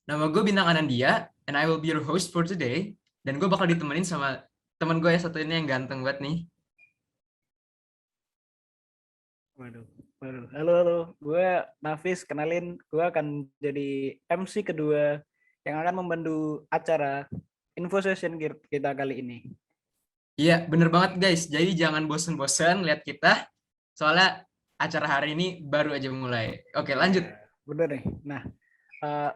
Nama gue Bintang Anandia, and I will be your host for today. Dan gue bakal ditemenin sama teman gue yang satu ini yang ganteng banget nih. Waduh, waduh. Halo. Gue Nafis, kenalin. Gue akan jadi MC kedua yang akan membantu acara info session kita kali ini. Iya, bener banget guys. Jadi jangan bosen-bosen lihat kita, soalnya acara hari ini baru aja mulai. Oke, lanjut. Bener nih. Nah,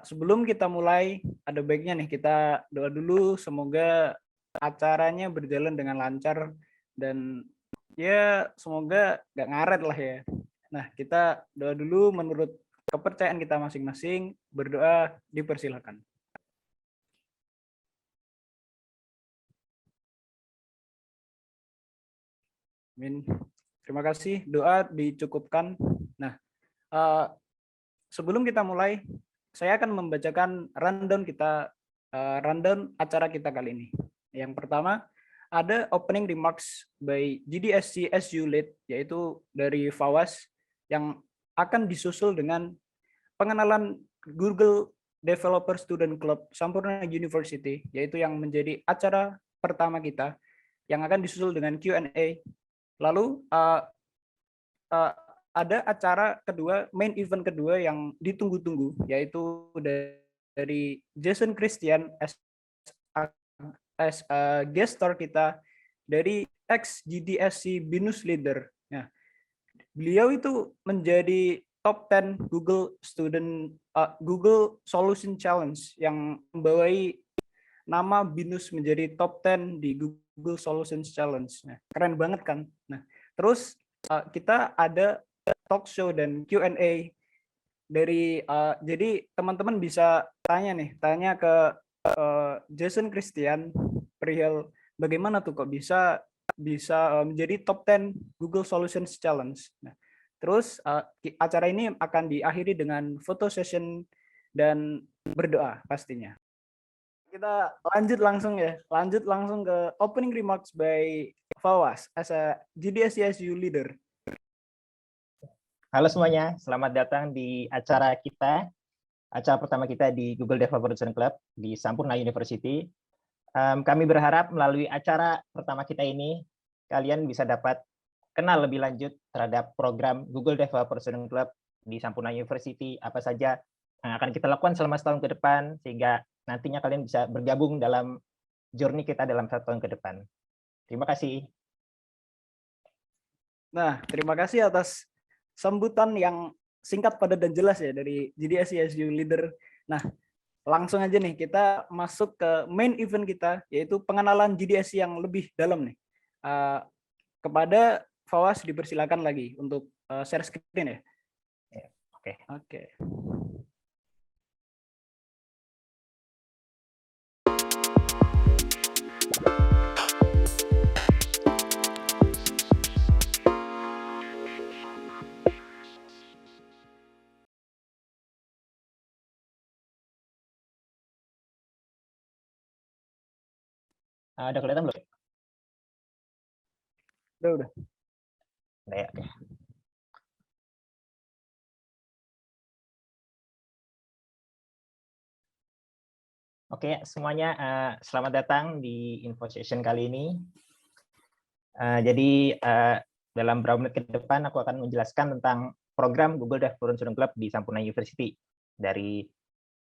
sebelum kita mulai, ada baiknya nih kita doa dulu. Semoga acaranya berjalan dengan lancar dan ya semoga gak ngaret lah ya. Nah, kita doa dulu menurut kepercayaan kita masing-masing. Berdoa dipersilakan. Amin. Terima kasih. Doa dicukupkan. Nah, sebelum kita mulai, saya akan membacakan rundown acara kita kali ini. Yang pertama, ada opening remarks by GDSC SU Lead, yaitu dari Fawas, yang akan disusul dengan pengenalan Google Developer Student Club Sampurna University, yaitu yang menjadi acara pertama kita, yang akan disusul dengan Q&A. Lalu ada acara kedua, main event kedua yang ditunggu-tunggu, yaitu dari Jason Christian as guest star kita dari ex GDSC BINUS leader. Nah, beliau itu menjadi top 10 Google Solution Challenge yang membawai nama BINUS menjadi top 10 di Google Solution Challenge. Nah, keren banget kan? Nah, terus kita ada talk show dan Q&A dari jadi teman-teman bisa tanya ke Jason Christian perihal bagaimana tuh kok bisa menjadi top 10 Google Solutions Challenge. Nah, terus acara ini akan diakhiri dengan photo session dan berdoa pastinya. Kita lanjut langsung ke opening remarks by Fawas as a GDSCSU leader. Halo semuanya, selamat datang di acara pertama kita di Google Developer Student Club di Sampurna University. Kami berharap melalui acara pertama kita ini, kalian bisa dapat kenal lebih lanjut terhadap program Google Developer Student Club di Sampurna University, apa saja yang akan kita lakukan selama setahun ke depan, sehingga nantinya kalian bisa bergabung dalam journey kita dalam 1 tahun ke depan. Terima kasih. Nah, terima kasih atas sambutan yang singkat, padat, dan jelas ya dari GDSCSU leader. Nah, langsung aja nih kita masuk ke main event kita, yaitu pengenalan GDSC yang lebih dalam nih. Kepada Fawas dipersilakan lagi untuk share screen ya. Oke. Udah kelihatan belum? Udah. Udah ya, oke. Oke, semuanya selamat datang di info session kali ini. Jadi dalam beberapa menit ke depan aku akan menjelaskan tentang program Google Developer Student Club di Sampurna University, dari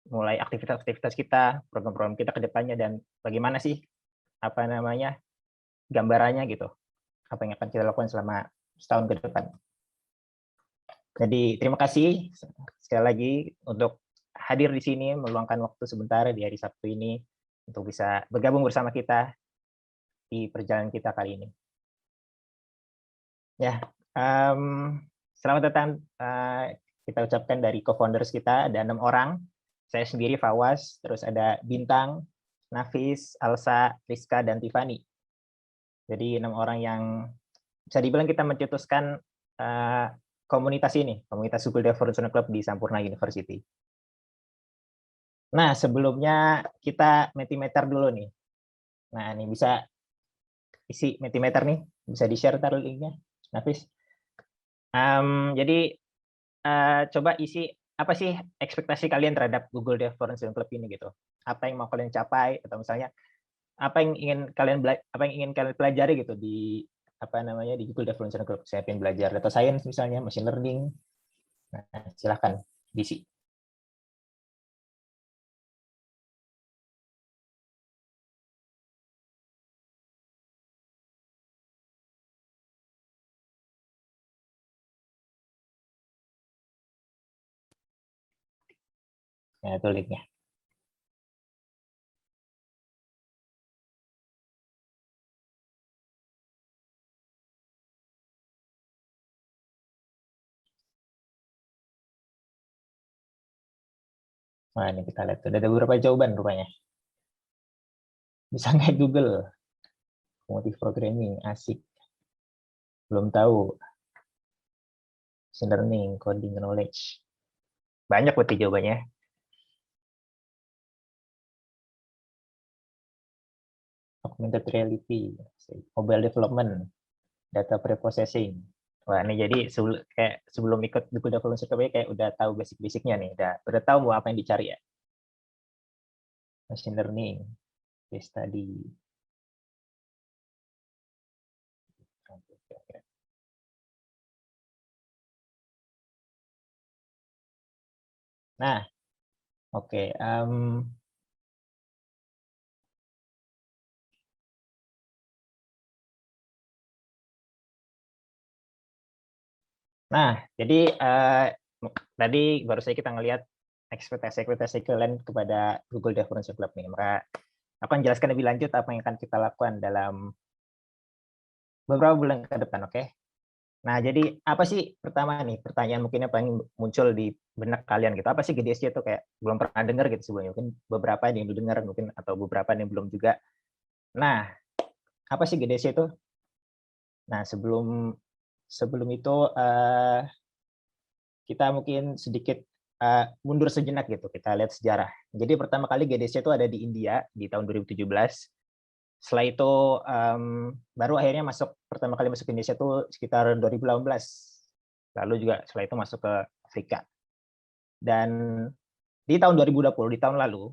mulai aktivitas-aktivitas kita, program-program kita ke depannya, dan bagaimana sih gambarannya gitu, apa yang akan kita lakukan selama setahun ke depan. Jadi terima kasih sekali lagi untuk hadir di sini, meluangkan waktu sebentar di hari Sabtu ini untuk bisa bergabung bersama kita di perjalanan kita kali ini. Ya, selamat datang kita ucapkan dari co-founders kita, ada 6 orang. Saya sendiri Fawas, terus ada Bintang, Nafis, Alsa, Rizka, dan Tiffany. Jadi 6 orang yang bisa dibilang kita mencetuskan komunitas ini, komunitas Google Developer Student Club di Sampurna University. Nah, sebelumnya kita Mentimeter dulu nih. Nah, ini bisa isi Mentimeter nih, bisa di-share taruh linknya, Nafis. Jadi coba isi apa sih ekspektasi kalian terhadap Google Dev for Student Club ini gitu? Apa yang mau kalian capai, atau misalnya apa yang ingin kalian pelajari gitu di di Google Dev for Student Club? Saya ingin belajar data science misalnya, machine learning. Nah, silahkan diisi. Nah, itu linknya. Nah, ini kita lihat. Sudah ada beberapa jawaban rupanya. Bisa nggak Google? Motif programming, asik. Belum tahu. Machine learning, coding, knowledge. Banyak berarti jawabannya. Augmented reality, mobile development, data preprocessing. Wah, ini jadi sebelum ikut Google Development Survey kayak udah tahu basic-basicnya nih, udah tahu mau apa yang dicari ya. Machine learning, case study. Nah, oke. Nah, jadi tadi baru saja kita ngelihat ekspektasi kalian kepada Google Dev for Student Club nih. Maka aku akan jelaskan lebih lanjut apa yang akan kita lakukan dalam beberapa bulan ke depan, oke? Nah, jadi apa sih pertama nih pertanyaan mungkin yang paling muncul di benak kalian gitu? Apa sih GDSC itu kayak belum pernah dengar gitu sebelumnya? Mungkin beberapa yang belum dengar mungkin atau beberapa yang belum juga. Nah, apa sih GDSC itu? Nah, sebelum itu kita mungkin sedikit mundur sejenak gitu. Kita lihat sejarah. Jadi pertama kali GDSC itu ada di India di tahun 2017. Setelah itu baru akhirnya pertama kali masuk ke Indonesia itu sekitar 2018. Lalu juga setelah itu masuk ke Afrika. Dan di tahun 2020, di tahun lalu,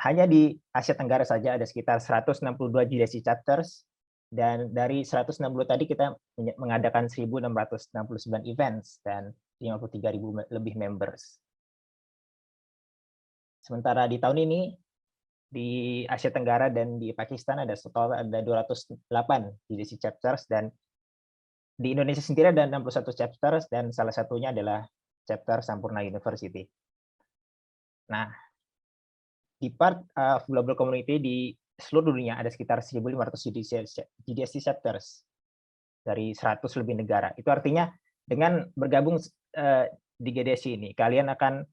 hanya di Asia Tenggara saja ada sekitar 162 GDSC chapters, dan dari 160 tadi kita mengadakan 1.669 events dan 53.000 lebih members. Sementara di tahun ini, di Asia Tenggara dan di Pakistan ada total ada 208 GDSC chapters, dan di Indonesia sendiri ada 61 chapters, dan salah satunya adalah chapter Sampurna University. Nah, di part of global community di seluruh dunia ada sekitar 1.500 GDSC chapters dari 100 lebih negara. Itu artinya dengan bergabung di GDSC ini, kalian akan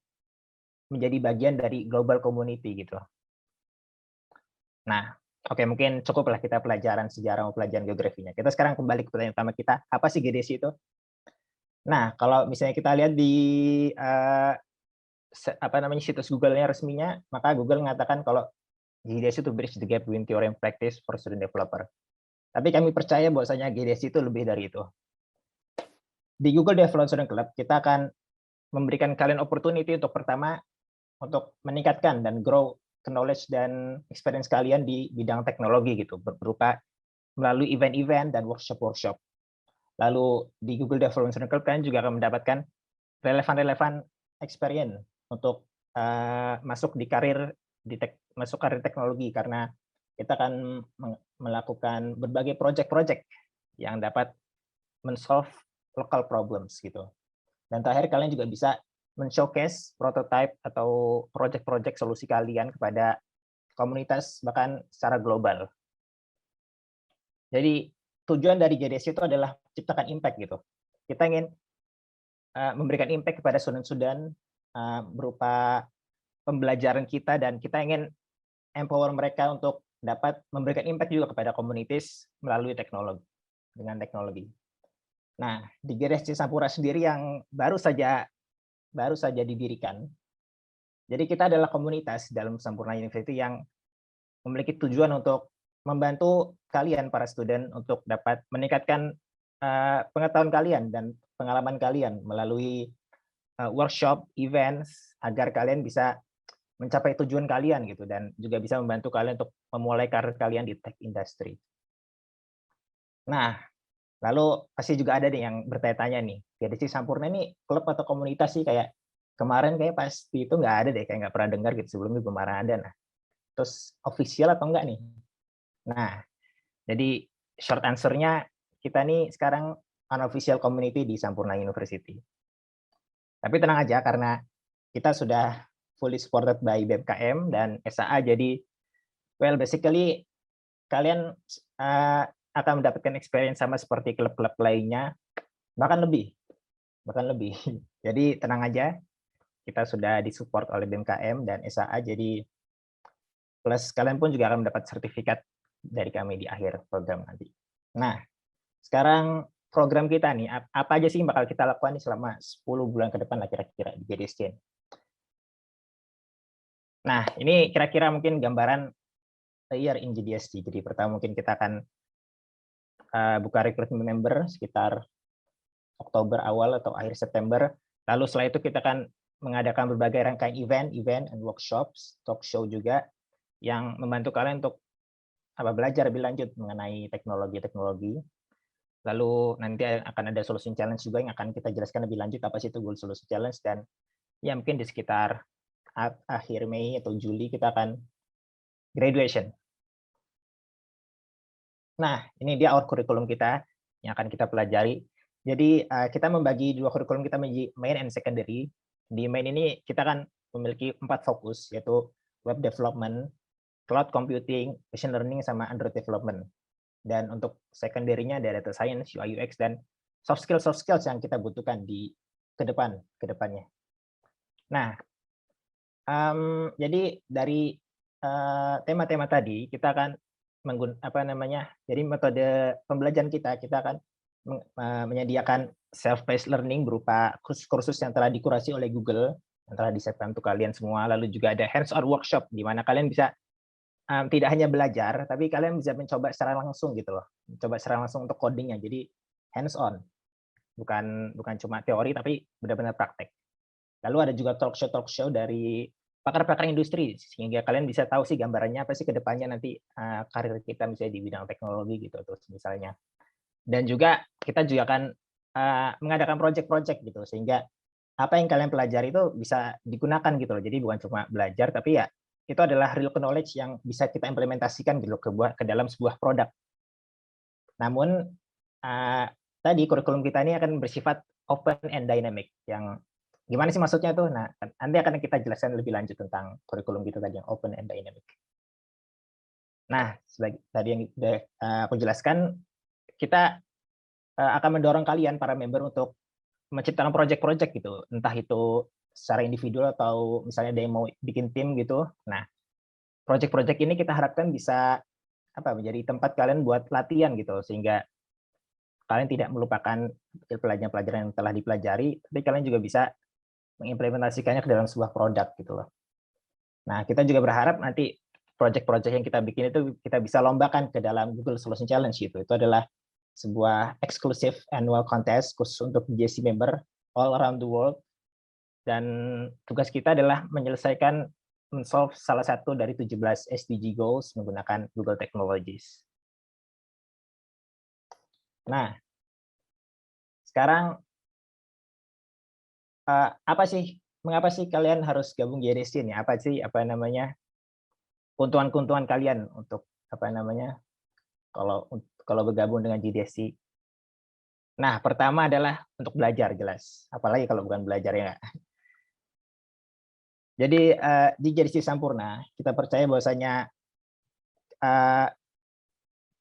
menjadi bagian dari global community gitu. Nah, oke, mungkin cukuplah kita pelajaran sejarah maupun pelajaran geografinya. Kita sekarang kembali ke pertanyaan utama kita, apa sih GDSC itu? Nah, kalau misalnya kita lihat di situs Google-nya resminya, maka Google mengatakan kalau GDSC itu bridge the gap between theory and practice for student developer. Tapi kami percaya bahwasanya GDSC itu lebih dari itu. Di Google Development Student Club, kita akan memberikan kalian opportunity untuk pertama, untuk meningkatkan dan grow knowledge dan experience kalian di bidang teknologi gitu, berupa melalui event-event dan workshop-workshop. Lalu di Google Development Student Club kalian juga akan mendapatkan relevan experience untuk masuk karir teknologi, karena kita akan melakukan berbagai project-project yang dapat men-solve local problems gitu. Dan terakhir kalian juga bisa men-showcase prototype atau project-project solusi kalian kepada komunitas bahkan secara global. Jadi tujuan dari GDSC itu adalah ciptakan impact gitu. Kita ingin memberikan impact kepada student-student berupa pembelajaran kita, dan kita ingin empower mereka untuk dapat memberikan impact juga kepada komunitas melalui teknologi. Nah, di GDSC Sampurna sendiri yang baru saja didirikan. Jadi kita adalah komunitas dalam Sampurna University yang memiliki tujuan untuk membantu kalian para student untuk dapat meningkatkan pengetahuan kalian dan pengalaman kalian melalui workshop, events, agar kalian bisa mencapai tujuan kalian gitu, dan juga bisa membantu kalian untuk memulai karir kalian di tech industry. Nah, lalu pasti juga ada nih yang bertanya-tanya nih, GDC Sampurna ini klub atau komunitas sih? Kayak kemarin kayak pasti itu nggak ada deh, kayak nggak pernah dengar gitu, sebelumnya belum pernah ada. Nah, terus official atau enggak nih? Nah, jadi short answer-nya, kita nih sekarang unofficial community di Sampurna University. Tapi tenang aja, karena kita sudah fully supported by BMKM dan SAA, jadi well basically kalian akan mendapatkan experience sama seperti klub-klub lainnya, bahkan lebih. Jadi tenang aja, kita sudah disupport oleh BMKM dan SAA, jadi plus kalian pun juga akan mendapat sertifikat dari kami di akhir program nanti. Nah, sekarang program kita nih, apa aja sih yang bakal kita lakukan nih selama 10 bulan ke depan lah kira-kira di GDSC. Nah, ini kira-kira mungkin gambaran a year in GDSC. Jadi pertama mungkin kita akan buka rekrutmen member sekitar Oktober awal atau akhir September. Lalu setelah itu kita akan mengadakan berbagai rangkaian event and workshops, talk show juga, yang membantu kalian untuk belajar lebih lanjut mengenai teknologi-teknologi. Lalu nanti akan ada solution challenge juga yang akan kita jelaskan lebih lanjut apa sih itu goal solution challenge, dan ya mungkin di sekitar akhir Mei atau Juli kita akan graduation. Nah, ini dia our kurikulum kita yang akan kita pelajari. Jadi kita membagi dua kurikulum kita menjadi main and secondary. Di main ini kita akan memiliki 4 fokus, yaitu web development, cloud computing, machine learning, sama Android development. Dan untuk secondary-nya ada data science, UI UX, dan soft skills yang kita butuhkan di kedepannya. Nah, jadi dari tema-tema tadi kita akan jadi metode pembelajaran kita akan menyediakan self-paced learning berupa kursus yang telah dikurasi oleh Google, yang telah disiapkan untuk kalian semua. Lalu juga ada hands-on workshop di mana kalian bisa tidak hanya belajar, tapi kalian bisa mencoba secara langsung gitu loh. Mencoba secara langsung untuk codingnya. Jadi hands-on. Bukan cuma teori, tapi benar-benar praktek. Lalu ada juga talk show dari pakar-pakar industri, sehingga kalian bisa tahu sih gambarannya apa sih ke depannya nanti karir kita misalnya di bidang teknologi gitu, terus misalnya. Dan juga kita juga akan mengadakan project-project gitu, sehingga apa yang kalian pelajari itu bisa digunakan gitu loh. Jadi bukan cuma belajar, tapi ya itu adalah real knowledge yang bisa kita implementasikan gitu ke dalam sebuah produk. Namun tadi kurikulum kita ini akan bersifat open and dynamic. Yang gimana sih maksudnya tuh? Nah, nanti akan kita jelaskan lebih lanjut tentang kurikulum kita tadi yang open and dynamic. Nah, sebagai tadi yang sudah aku jelaskan, kita akan mendorong kalian para member untuk menciptakan project-project gitu, entah itu secara individual atau misalnya ada yang mau bikin tim gitu. Nah, project-project ini kita harapkan bisa menjadi tempat kalian buat latihan gitu, sehingga kalian tidak melupakan pelajaran-pelajaran yang telah dipelajari, tapi kalian juga bisa mengimplementasikannya ke dalam sebuah produk gitu loh. Nah, kita juga berharap nanti project-project yang kita bikin itu kita bisa lombakan ke dalam Google Solution Challenge gitu. Itu adalah sebuah exclusive annual contest khusus untuk GDSC member all around the world. Dan tugas kita adalah menyelesaikan men-solve salah satu dari 17 SDG goals menggunakan Google Technologies. Nah, sekarang mengapa sih kalian harus gabung GDSC ini? Apa sih keuntungan-keuntungan kalian untuk kalau bergabung dengan GDSC? Nah, pertama adalah untuk belajar, jelas. Apalagi kalau bukan belajar, ya nggak? Jadi di GDSC Sampurna kita percaya bahwasanya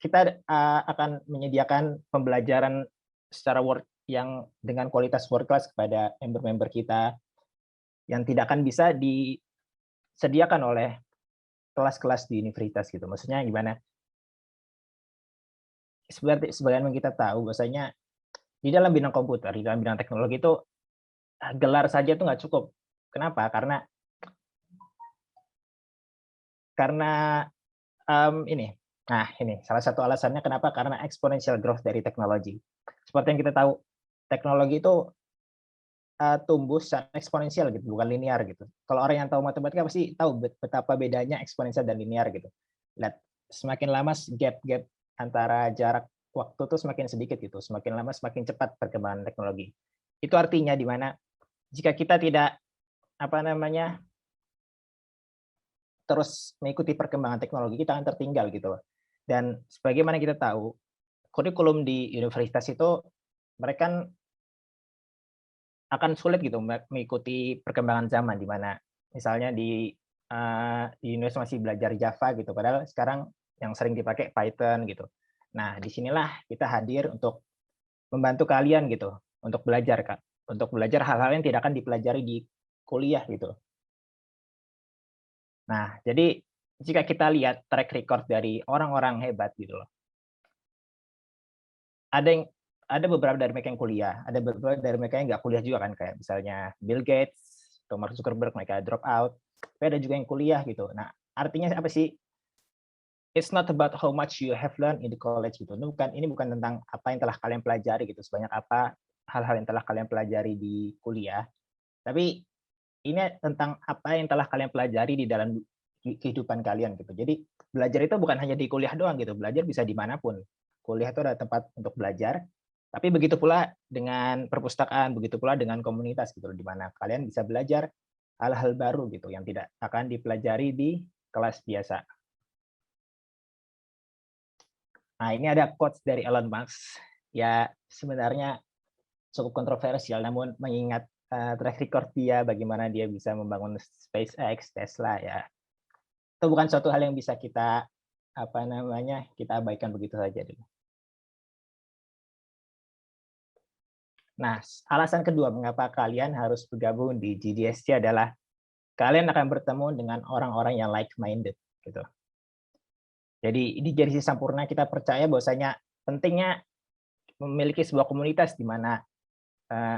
kita akan menyediakan pembelajaran secara yang dengan kualitas world class kepada member-member kita, yang tidak akan bisa disediakan oleh kelas-kelas di universitas gitu. Maksudnya gimana? Seperti sebagaimana kita tahu bahwasanya di dalam bidang komputer, di dalam bidang teknologi itu gelar saja itu nggak cukup. Kenapa? Karena ini. Nah, ini salah satu alasannya kenapa, karena exponential growth dari teknologi. Seperti yang kita tahu, teknologi itu tumbuh secara eksponensial gitu, bukan linear gitu. Kalau orang yang tahu matematika pasti tahu betapa bedanya eksponensial dan linear gitu. Lihat, semakin lama gap antara jarak waktu tuh semakin sedikit gitu, semakin lama semakin cepat perkembangan teknologi. Itu artinya di mana jika kita tidak terus mengikuti perkembangan teknologi, kita akan tertinggal gitu. Dan sebagaimana kita tahu, kurikulum di universitas itu mereka akan sulit gitu mengikuti perkembangan zaman, di mana misalnya di universitas masih belajar Java gitu, padahal sekarang yang sering dipakai Python gitu. Nah, disinilah kita hadir untuk membantu kalian gitu, untuk belajar Kak, untuk belajar hal-hal yang tidak akan dipelajari di kuliah gitu. Nah, jadi jika kita lihat track record dari orang-orang hebat gitu loh, ada beberapa dari mereka yang kuliah, ada beberapa dari mereka yang nggak kuliah juga kan, kayak misalnya Bill Gates, Mark Zuckerberg, mereka drop out, tapi ada juga yang kuliah gitu. Nah, artinya apa sih? It's not about how much you have learned in the college gitu. Ini bukan tentang apa yang telah kalian pelajari gitu, sebanyak apa hal-hal yang telah kalian pelajari di kuliah, tapi ini tentang apa yang telah kalian pelajari di dalam kehidupan kalian gitu. Jadi belajar itu bukan hanya di kuliah doang gitu, belajar bisa dimanapun. Kuliah itu adalah tempat untuk belajar, tapi begitu pula dengan perpustakaan, begitu pula dengan komunitas gitu, di mana kalian bisa belajar hal-hal baru gitu yang tidak akan dipelajari di kelas biasa. Nah, ini ada quotes dari Elon Musk. Ya, sebenarnya cukup kontroversial, namun mengingat track record dia, bagaimana dia bisa membangun SpaceX, Tesla, ya itu bukan suatu hal yang bisa kita kita abaikan begitu saja dulu. Nah, alasan kedua mengapa kalian harus bergabung di GDSC adalah kalian akan bertemu dengan orang-orang yang like-minded gitu. Jadi di JDC Sampurna kita percaya bahwasanya pentingnya memiliki sebuah komunitas di mana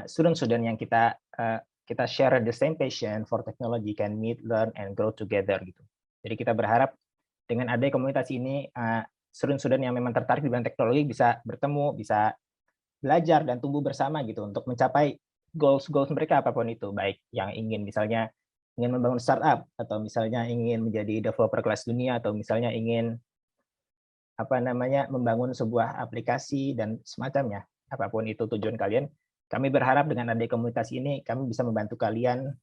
student-student yang kita share the same passion for technology can meet, learn, and grow together gitu. Jadi kita berharap dengan adanya komunitas ini, student-student yang memang tertarik di bidang teknologi bisa bertemu, bisa belajar dan tumbuh bersama gitu untuk mencapai goals mereka apapun itu, baik yang ingin misalnya ingin membangun startup, atau misalnya ingin menjadi developer kelas dunia, atau misalnya ingin membangun sebuah aplikasi dan semacamnya, apapun itu tujuan kalian. Kami berharap dengan adanya komunitas ini, kami bisa membantu kalian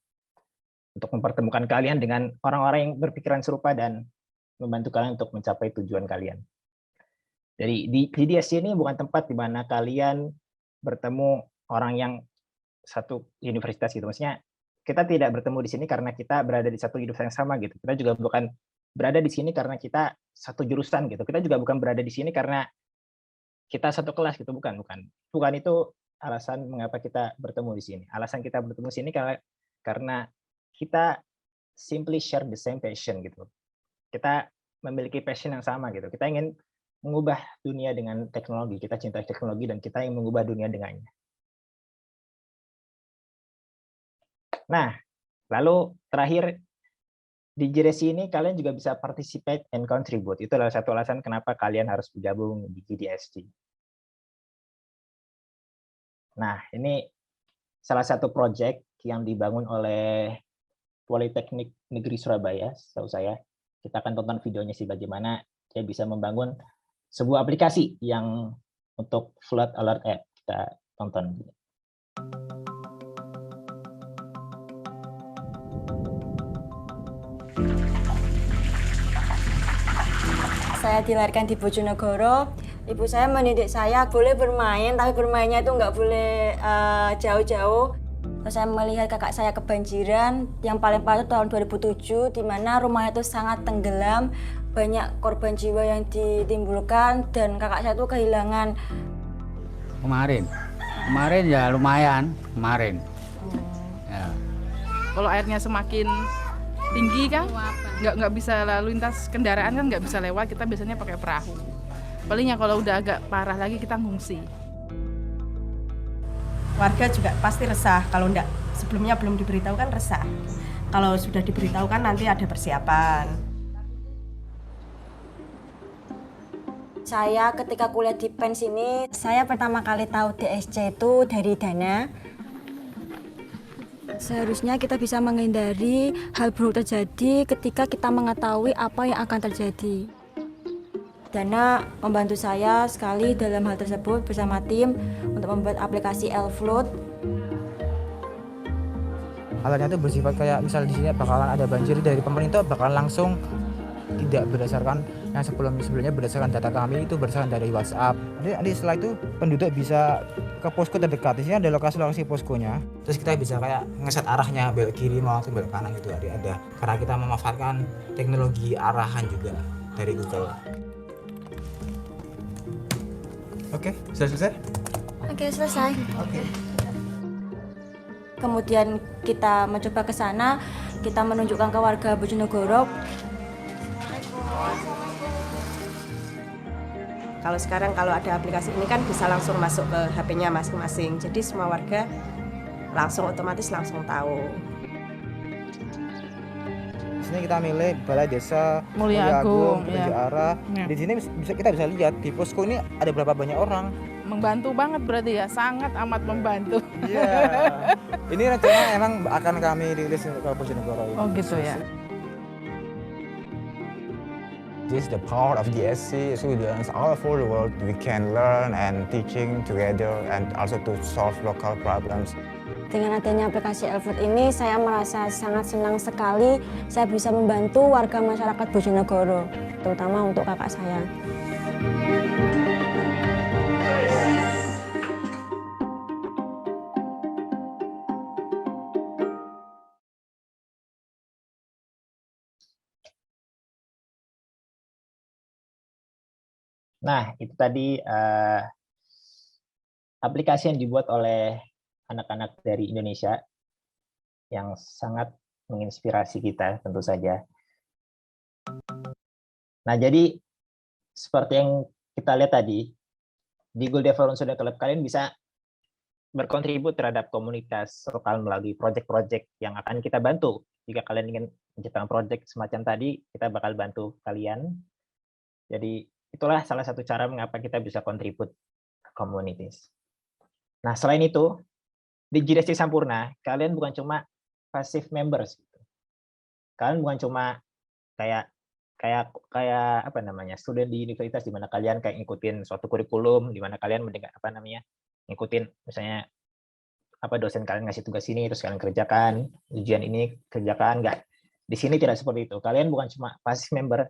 untuk mempertemukan kalian dengan orang-orang yang berpikiran serupa dan membantu kalian untuk mencapai tujuan kalian. Jadi di GDSC ini bukan tempat di mana kalian bertemu orang yang satu universitas gitu. Maksudnya kita tidak bertemu di sini karena kita berada di satu universitas yang sama gitu. Kita juga bukan berada di sini karena kita satu jurusan gitu. Kita juga bukan berada di sini karena kita satu kelas gitu, bukan. Bukan itu alasan mengapa kita bertemu di sini. Alasan kita bertemu di sini karena kita simply share the same passion gitu. Kita memiliki passion yang sama gitu. Kita ingin mengubah dunia dengan teknologi. Kita cintai teknologi dan kita ingin mengubah dunia dengannya. Nah, lalu terakhir di JDSC ini kalian juga bisa participate and contribute. Itu adalah satu alasan kenapa kalian harus bergabung di GDSC. Nah, ini salah satu proyek yang dibangun oleh Politeknik Negeri Surabaya, setahu saya. Kita akan tonton videonya sih bagaimana dia bisa membangun sebuah aplikasi yang untuk Flood Alert App. Kita tonton. Saya dilahirkan di Bojonegoro. Ibu saya mendidik saya boleh bermain, tapi bermainnya itu nggak boleh jauh-jauh. Terus saya melihat kakak saya kebanjiran, yang paling parah itu tahun 2007, di mana rumahnya itu sangat tenggelam, banyak korban jiwa yang ditimbulkan, dan kakak saya itu kehilangan. Kemarin ya lumayan, kemarin. Ya. Kalau airnya semakin tinggi kan, nggak bisa lalu lintas kendaraan kan nggak bisa lewat, kita biasanya pakai perahu. Palingnya kalau udah agak parah lagi kita ngungsi. Warga juga pasti resah, kalau enggak sebelumnya belum diberitahu kan resah. Kalau sudah diberitahu kan nanti ada persiapan. Saya ketika kuliah di PENS ini, saya pertama kali tahu DSC itu dari Dana. Seharusnya kita bisa menghindari hal buruk terjadi ketika kita mengetahui apa yang akan terjadi. Dana membantu saya sekali dalam hal tersebut bersama tim untuk membuat aplikasi Elfloat. Alatnya itu bersifat kayak misal di sini bakalan ada banjir, dari pemerintah bakalan langsung, tidak berdasarkan yang sebelumnya berdasarkan data kami, itu berdasarkan dari WhatsApp. Nanti setelah itu penduduk bisa ke posko terdekat. Di sini ada lokasi-lokasi poskonya. Terus kita bisa kayak ngeset arahnya belok kiri maupun belok kanan itu ada. Karena kita memanfaatkan teknologi arahan juga dari Google. Oke, sudah selesai? Oke, selesai. Oke. Kemudian kita mencoba ke sana, kita menunjukkan ke warga Bojonegoro. Kalau sekarang kalau ada aplikasi ini kan bisa langsung masuk ke HP-nya masing-masing. Jadi semua warga langsung otomatis langsung tahu. Di sini kita milih Balai Desa Mulia Agung, Petunjuk ya. Arah. Ya. Di sini kita bisa lihat di posko ini ada berapa banyak orang. Membantu banget berarti ya, sangat amat membantu. Iya. Ini rencana emang akan kami rilis untuk ke Bojonegoro ini. Oh gitu ya. This is the power of GSC students all over the world. We can learn and teaching together and also to solve local problems. Dengan adanya aplikasi Elfloat ini, saya merasa sangat senang sekali saya bisa membantu warga masyarakat Bojonegoro, terutama untuk kakak saya. Nah, itu tadi aplikasi yang dibuat oleh anak-anak dari Indonesia yang sangat menginspirasi kita tentu saja. Nah, jadi seperti yang kita lihat tadi, di Google Development Student Club kalian bisa berkontribut terhadap komunitas lokal melalui proyek-proyek yang akan kita bantu. Jika kalian ingin menciptakan proyek semacam tadi, kita bakal bantu kalian. Jadi itulah salah satu cara mengapa kita bisa kontribut ke komunitas. Nah, selain itu, di GDC Sampurna, kalian bukan cuma passive members. Kalian bukan cuma kayak apa namanya, student di universitas di mana kalian kayak ngikutin suatu kurikulum, di mana kalian mendengar apa namanya, ngikutin misalnya apa dosen kalian ngasih tugas ini terus kalian kerjakan, ujian ini kerjakan, enggak. Di sini tidak seperti itu. Kalian bukan cuma passive member,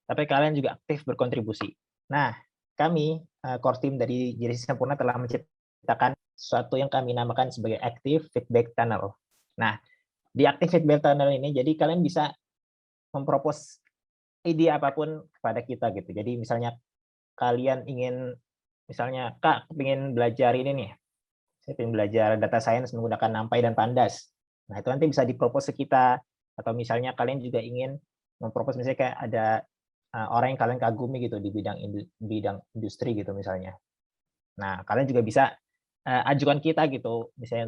tapi kalian juga aktif berkontribusi. Nah, kami core team dari GDC Sampurna telah menciptakan sesuatu yang kami namakan sebagai Active Feedback Tunnel. Nah, di Active Feedback Tunnel ini, jadi kalian bisa mempropos ide apapun kepada kita gitu. Jadi misalnya kalian ingin, misalnya Kak, ingin belajar ini nih, saya ingin belajar data science menggunakan NumPy dan Pandas. Nah, itu nanti bisa dipropos ke kita. Atau misalnya kalian juga ingin mempropos misalnya kayak ada orang yang kalian kagumi gitu di bidang industri gitu misalnya. Nah, kalian juga bisa ajukan kita gitu, misalnya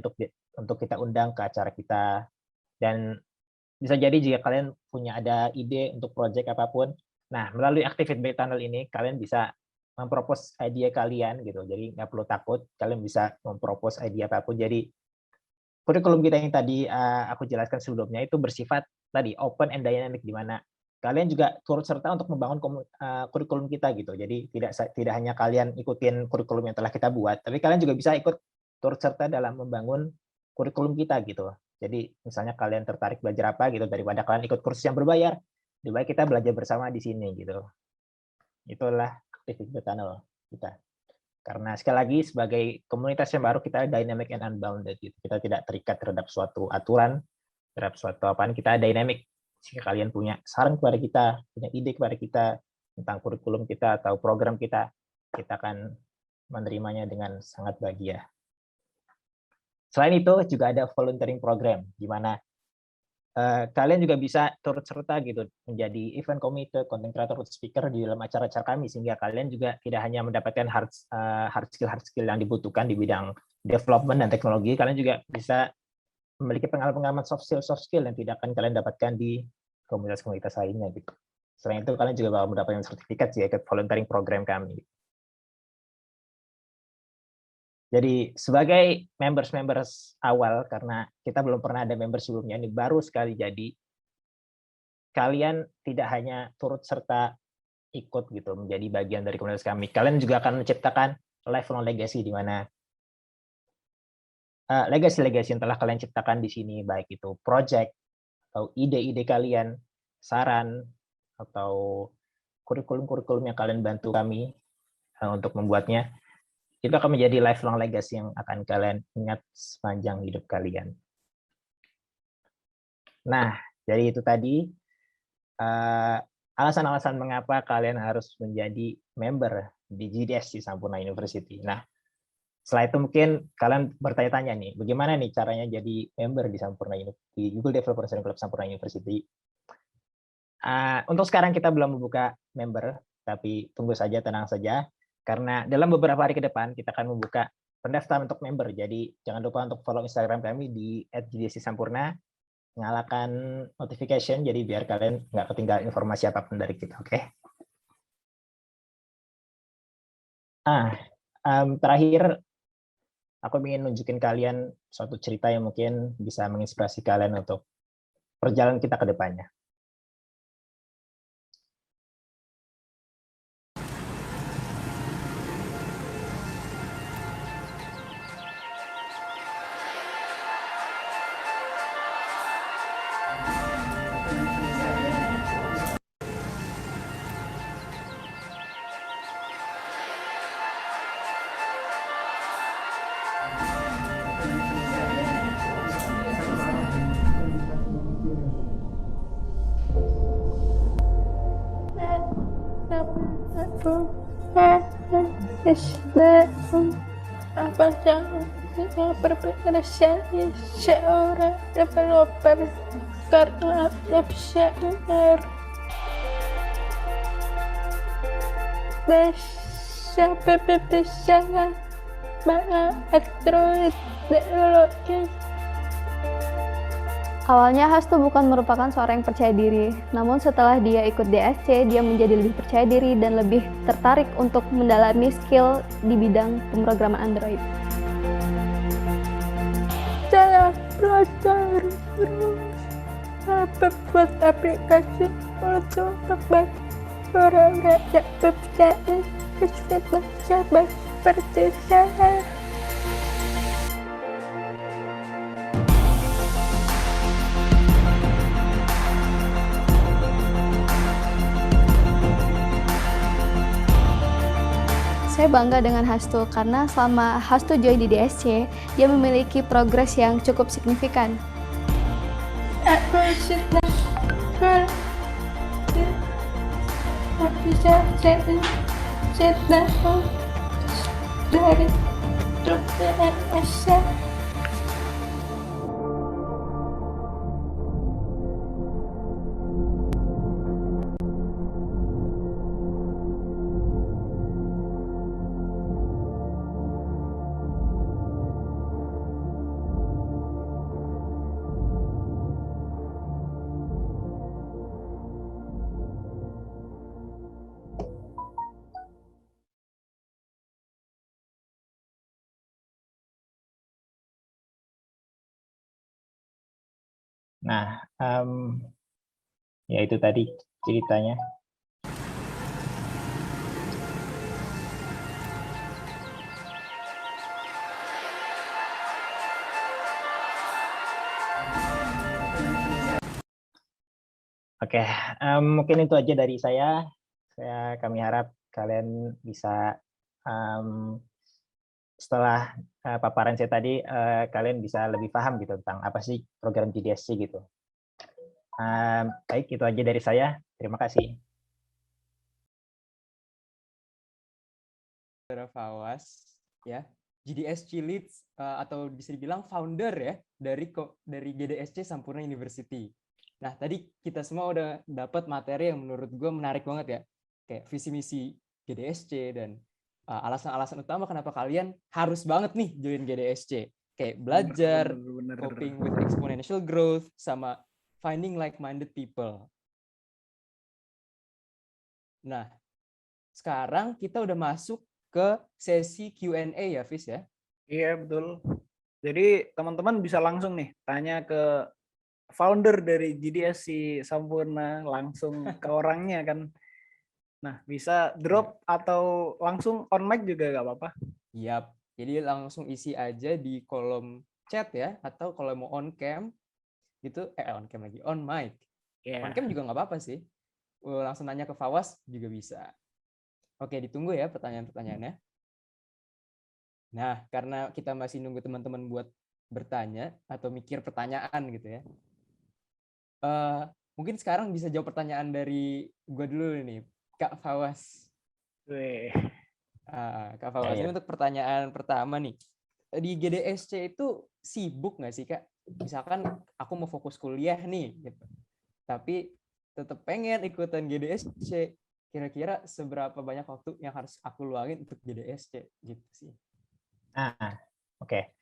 untuk kita undang ke acara kita. Dan bisa jadi jika kalian punya ada ide untuk proyek apapun, nah melalui Active Feedback Tunnel ini kalian bisa mempropos ide kalian gitu. Jadi nggak perlu takut, kalian bisa mempropos ide apapun. Jadi kurikulum kita yang tadi aku jelaskan sebelumnya itu bersifat tadi open and dynamic, di mana kalian juga turut serta untuk membangun kurikulum kita gitu. Jadi tidak hanya kalian ikutin kurikulum yang telah kita buat, tapi kalian juga bisa ikut turut serta dalam membangun kurikulum kita gitu. Jadi misalnya kalian tertarik belajar apa gitu, daripada kalian ikut kursus yang berbayar, lebih baik kita belajar bersama di sini gitu. Itulah Active Feedback Tunnel kita. Karena sekali lagi sebagai komunitas yang baru, kita dynamic and unbounded gitu. Kita tidak terikat terhadap suatu aturan, terhadap suatu apaan, kita dynamic. Jika kalian punya saran kepada kita, punya ide kepada kita tentang kurikulum kita atau program kita akan menerimanya dengan sangat bahagia. Selain itu juga ada volunteering program, di mana kalian juga bisa turut serta gitu menjadi event committee, content creator, speaker di dalam acara-acara kami, sehingga kalian juga tidak hanya mendapatkan hard skill yang dibutuhkan di bidang development dan teknologi, kalian juga bisa memiliki pengalaman soft skill yang tidak akan kalian dapatkan di komunitas-komunitas lainnya gitu. Selain itu kalian juga bakal mendapatkan sertifikat jika ikut volunteering program kami. Jadi sebagai members awal, karena kita belum pernah ada member sebelumnya, ini baru sekali jadi, kalian tidak hanya turut serta ikut gitu menjadi bagian dari komunitas kami, kalian juga akan menciptakan lifelong legacy, di mana legacy-legacy yang telah kalian ciptakan di sini, baik itu project atau ide-ide kalian, saran, atau kurikulum-kurikulum yang kalian bantu kami untuk membuatnya, itu akan menjadi lifelong legacy yang akan kalian ingat sepanjang hidup kalian. Nah, jadi itu tadi alasan-alasan mengapa kalian harus menjadi member di GDSC Sampurna University. Nah, setelah itu mungkin kalian bertanya-tanya nih, bagaimana nih caranya jadi member di di Google Developer Student Club Sampurna University. Untuk sekarang kita belum membuka member, tapi tunggu saja, tenang saja. Karena dalam beberapa hari ke depan kita akan membuka pendaftaran untuk member. Jadi jangan lupa untuk follow Instagram kami di @gdsc Sampurna, nyalakan notification jadi biar kalian nggak ketinggalan informasi apapun dari kita, oke? Terakhir, aku ingin nunjukin kalian suatu cerita yang mungkin bisa menginspirasi kalian untuk perjalanan kita ke depannya. Apa yang berprestasi seorang developer karena desainer bisa berbicara bahasa Android development. Awalnya Hastu bukan merupakan seorang yang percaya diri, namun setelah dia ikut DSC, dia menjadi lebih percaya diri dan lebih tertarik untuk mendalami skill di bidang pemrograman Android. Saya belajar terus membuat aplikasi untuk membantu orang-orang yang mempunyai kesulitan seperti saya. Saya bangga dengan Hastu karena selama Hastu join di DSC, dia memiliki progres yang cukup signifikan. Aku sudah bisa jadi dari dunia asal. Nah, ya itu tadi ceritanya. Oke, mungkin itu aja dari saya. Kami harap kalian bisa setelah paparan saya tadi, kalian bisa lebih paham gitu tentang apa sih program GDSC gitu. Baik, itu aja dari saya. Terima kasih. Fawas, ya, GDSC Leads atau bisa dibilang founder ya dari GDSC Sampurna University. Nah, tadi kita semua udah dapat materi yang menurut gue menarik banget ya, kayak visi misi GDSC dan alasan-alasan utama kenapa kalian harus banget nih join GDSC. Kayak belajar, coping with exponential growth, sama finding like-minded people. Nah, sekarang kita udah masuk ke sesi Q&A ya, Fis ya. Iya, betul. Jadi teman-teman bisa langsung nih tanya ke founder dari GDSC Sampurna, langsung ke orangnya kan. Nah, bisa drop atau langsung on mic juga nggak apa-apa. Yap. Jadi langsung isi aja di kolom chat ya, atau kalau mau on cam itu on cam lagi, on mic. On cam juga nggak apa-apa sih. Langsung nanya ke Fawas juga bisa. Oke, ditunggu ya pertanyaan-pertanyaannya. Nah, karena kita masih nunggu teman-teman buat bertanya atau mikir pertanyaan gitu ya. Mungkin sekarang bisa jawab pertanyaan dari gue dulu nih, Kak Fawas. Kak Fawas, ini untuk pertanyaan pertama nih. Di GDSC itu sibuk nggak sih, Kak? Misalkan aku mau fokus kuliah nih, gitu. Tapi tetap pengen ikutan GDSC. Kira-kira seberapa banyak waktu yang harus aku luangin untuk GDSC gitu sih? Oke.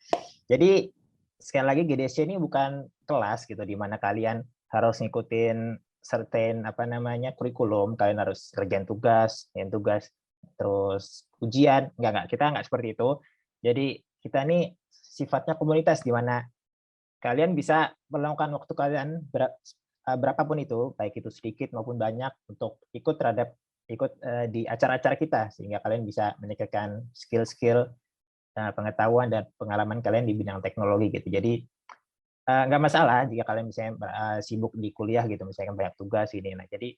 Jadi sekali lagi GDSC ini bukan kelas gitu di mana kalian harus ngikutin certain kurikulum, kalian harus kerjain tugas, terus ujian. Enggak, kita enggak seperti itu. Jadi kita ini sifatnya komunitas di mana kalian bisa meluangkan waktu kalian berapapun itu, baik itu sedikit maupun banyak, untuk ikut di acara-acara kita, sehingga kalian bisa meningkatkan skill-skill, pengetahuan dan pengalaman kalian di bidang teknologi gitu. Jadi nggak masalah jika kalian misalnya sibuk di kuliah gitu, misalnya banyak tugas ini. Nah, jadi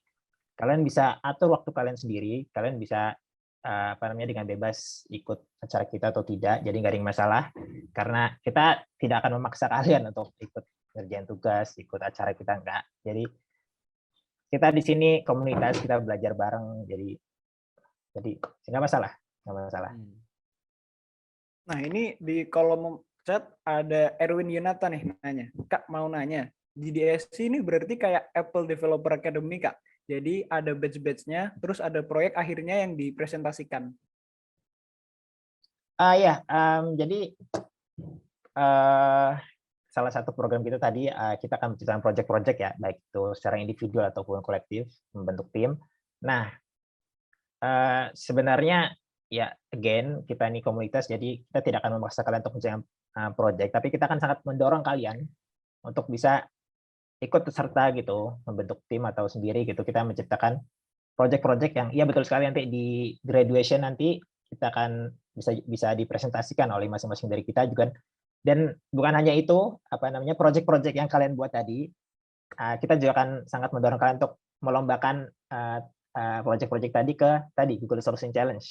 kalian bisa atur waktu kalian sendiri, kalian bisa dengan bebas ikut acara kita atau tidak, jadi nggak ada masalah, karena kita tidak akan memaksa kalian untuk ikut ngerjain tugas, ikut acara kita, enggak. Jadi kita di sini komunitas, kita belajar bareng, jadi nggak masalah. Nah, ini di kolom chat ada Erwin Yunata nih nanya. Kak, mau nanya, GDSC ini berarti kayak Apple Developer Academy, Kak? Jadi ada batch-batch-nya, terus ada proyek akhirnya yang dipresentasikan. Jadi salah satu program kita tadi, kita akan menciptakan project-project ya, baik itu secara individual ataupun kolektif, membentuk tim. Nah, sebenarnya ya, again, kita ini komunitas, jadi kita tidak akan memaksa kalian untuk menciptakan project, tapi kita akan sangat mendorong kalian untuk bisa ikut serta gitu, membentuk tim atau sendiri gitu. Kita menciptakan project-project yang betul sekali, nanti di graduation nanti kita akan bisa dipresentasikan oleh masing-masing dari kita juga. Dan bukan hanya itu, project-project yang kalian buat tadi, kita juga akan sangat mendorong kalian untuk melombakan project-project tadi ke Google Solution Challenge,